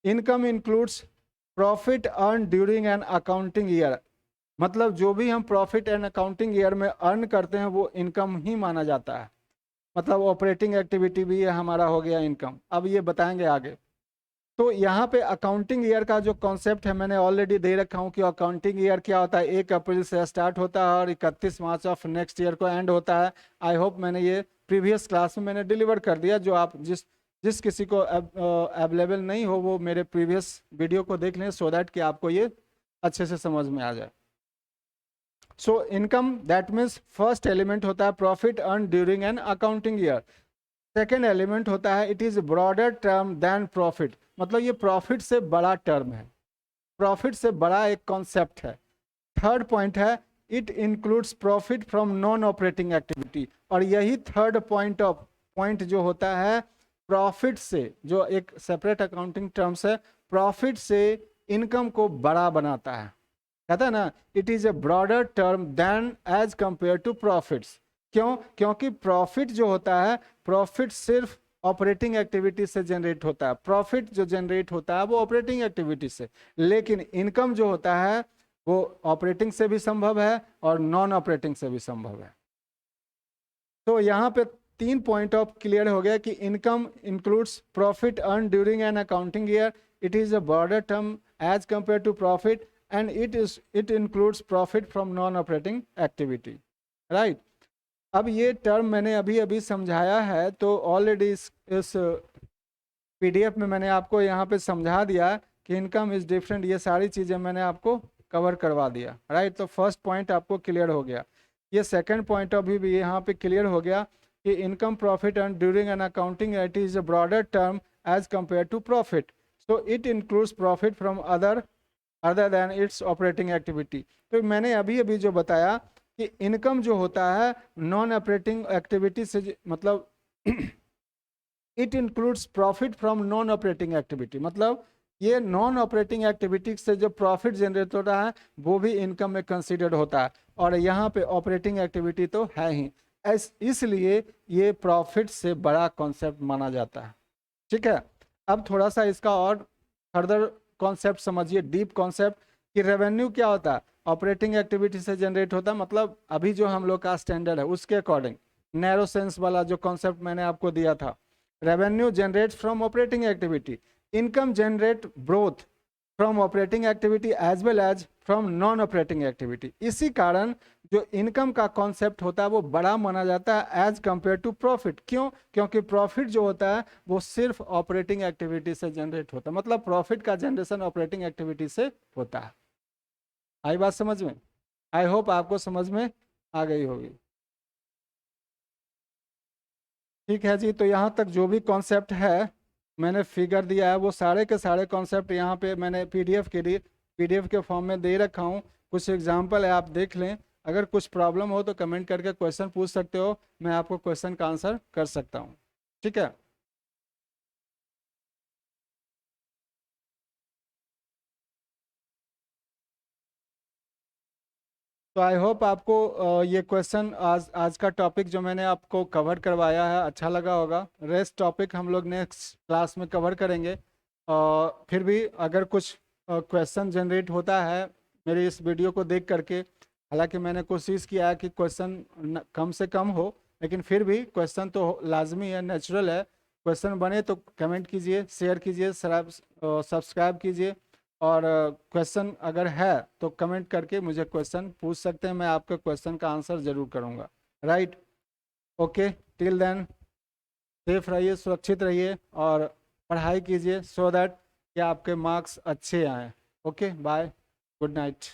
Speaker 1: Income includes profit earn during an accounting year, मतलब जो भी हम प्रॉफिट एंड अकाउंटिंग ईयर में अर्न करते हैं वो इनकम ही माना जाता है। मतलब ऑपरेटिंग एक्टिविटी भी ये हमारा हो गया इनकम। अब ये बताएंगे आगे। तो यहाँ पे अकाउंटिंग ईयर का जो कॉन्सेप्ट है मैंने ऑलरेडी दे रखा हूँ कि अकाउंटिंग ईयर क्या होता है, 1 अप्रैल से स्टार्ट होता है और 31 मार्च ऑफ नेक्स्ट ईयर को एंड होता है। आई होप मैंने ये प्रीवियस क्लास में मैंने डिलीवर कर दिया। जो आप जिस जिस किसी को अवेलेबल नहीं हो वो मेरे प्रीवियस वीडियो को देख लें, सो दैट कि आपको ये अच्छे से समझ में आ जाए। So income that means first element होता है profit earn during an accounting year. Second element होता है it is broader term than profit, मतलब ये प्रॉफिट से बड़ा टर्म है, प्रॉफिट से बड़ा एक कॉन्सेप्ट है। थर्ड पॉइंट है it includes profit from non operating activity, और यही थर्ड पॉइंट जो होता है, प्रॉफिट से, जो एक सेपरेट अकाउंटिंग टर्म्स है, प्रॉफिट से इनकम को बड़ा बनाता है। कहता है ना, it is a broader term than as compare to profits. क्यों? क्योंकि प्रॉफिट जो होता है, प्रॉफिट सिर्फ ऑपरेटिंग एक्टिविटी से जनरेट होता है, प्रॉफिट जो जनरेट होता है वो ऑपरेटिंग एक्टिविटी से। लेकिन इनकम जो होता है वो ऑपरेटिंग से भी संभव है और नॉन ऑपरेटिंग से भी संभव है। तो यहाँ पे तीन पॉइंट ऑफ क्लियर हो गया कि income includes profit earn during an accounting year, it is a broader term as compare to profit, and it includes profit from non operating activity. Right. अब ये टर्म मैंने अभी अभी समझाया है, तो ऑलरेडी इस PDF में मैंने आपको यहाँ पे समझा दिया कि इनकम इज डिफरेंट, ये सारी चीज़ें मैंने आपको कवर करवा दिया। राइट। तो फर्स्ट पॉइंट आपको क्लियर हो गया। ये सेकंड पॉइंट अभी भी यहाँ पे क्लियर हो गया कि income profit and during an accounting it is a broader term as compare to profit, so it includes profit from other than its operating activity. तो मैंने अभी अभी जो बताया कि इनकम जो होता है नॉन ऑपरेटिंग एक्टिविटी से, मतलब it includes profit from non operating activity, मतलब ये नॉन ऑपरेटिंग एक्टिविटी से जो प्रॉफिट जनरेट होता है वो भी इनकम में कंसिडर्ड होता है, और यहाँ पे ऑपरेटिंग एक्टिविटी तो है ही, इसलिए ये प्रॉफिट से बड़ा कॉन्सेप्ट माना जाता है। ठीक है। अब थोड़ा सा इसका और फर्दर कॉन्सेप्ट समझिए, डीप कॉन्सेप्ट, कि रेवेन्यू क्या होता है, ऑपरेटिंग एक्टिविटी से जनरेट होता है, मतलब अभी जो हम लोग का स्टैंडर्ड है उसके अकॉर्डिंग नैरो सेंस वाला जो कॉन्सेप्ट मैंने आपको दिया था, revenue generate from operating activity, income generate both from operating activity as well as from non operating activity. इसी कारण जो इनकम का कॉन्सेप्ट होता है वो बड़ा माना जाता है एज कंपेयर टू प्रॉफिट। क्यों? क्योंकि प्रॉफिट जो होता है वो सिर्फ ऑपरेटिंग एक्टिविटी से जनरेट होता है, मतलब प्रॉफिट का जनरेशन ऑपरेटिंग एक्टिविटी से होता है। आई बात समझ में? आई होप आपको समझ में आ गई होगी। ठीक है जी। तो यहाँ तक जो भी कॉन्सेप्ट है मैंने फिगर दिया है, वो सारे के सारे कॉन्सेप्ट यहाँ पे मैंने PDF के फॉर्म में दे रखा हूँ। कुछ एग्जाम्पल है, आप देख लें। अगर कुछ प्रॉब्लम हो तो कमेंट करके क्वेश्चन पूछ सकते हो, मैं आपको क्वेश्चन का आंसर कर सकता हूँ। ठीक है। तो आई होप आपको ये क्वेश्चन आज का टॉपिक जो मैंने आपको कवर करवाया है अच्छा लगा होगा। रेस्ट टॉपिक हम लोग नेक्स्ट क्लास में कवर करेंगे। फिर भी अगर कुछ क्वेश्चन जनरेट होता है मेरी इस वीडियो को देख करके, हालांकि मैंने कोशिश किया है कि क्वेश्चन कम से कम हो, लेकिन फिर भी क्वेश्चन तो लाजमी है, नेचुरल है। क्वेश्चन बने तो कमेंट कीजिए, शेयर कीजिए, सब्सक्राइब कीजिए। और क्वेश्चन अगर है तो कमेंट करके मुझे क्वेश्चन पूछ सकते हैं, मैं आपके क्वेश्चन का आंसर ज़रूर करूँगा। Right, okay, till then safe रहिए, सुरक्षित रहिए और पढ़ाई कीजिए सो दैट कि आपके मार्क्स अच्छे आएँ। Okay, bye, good night.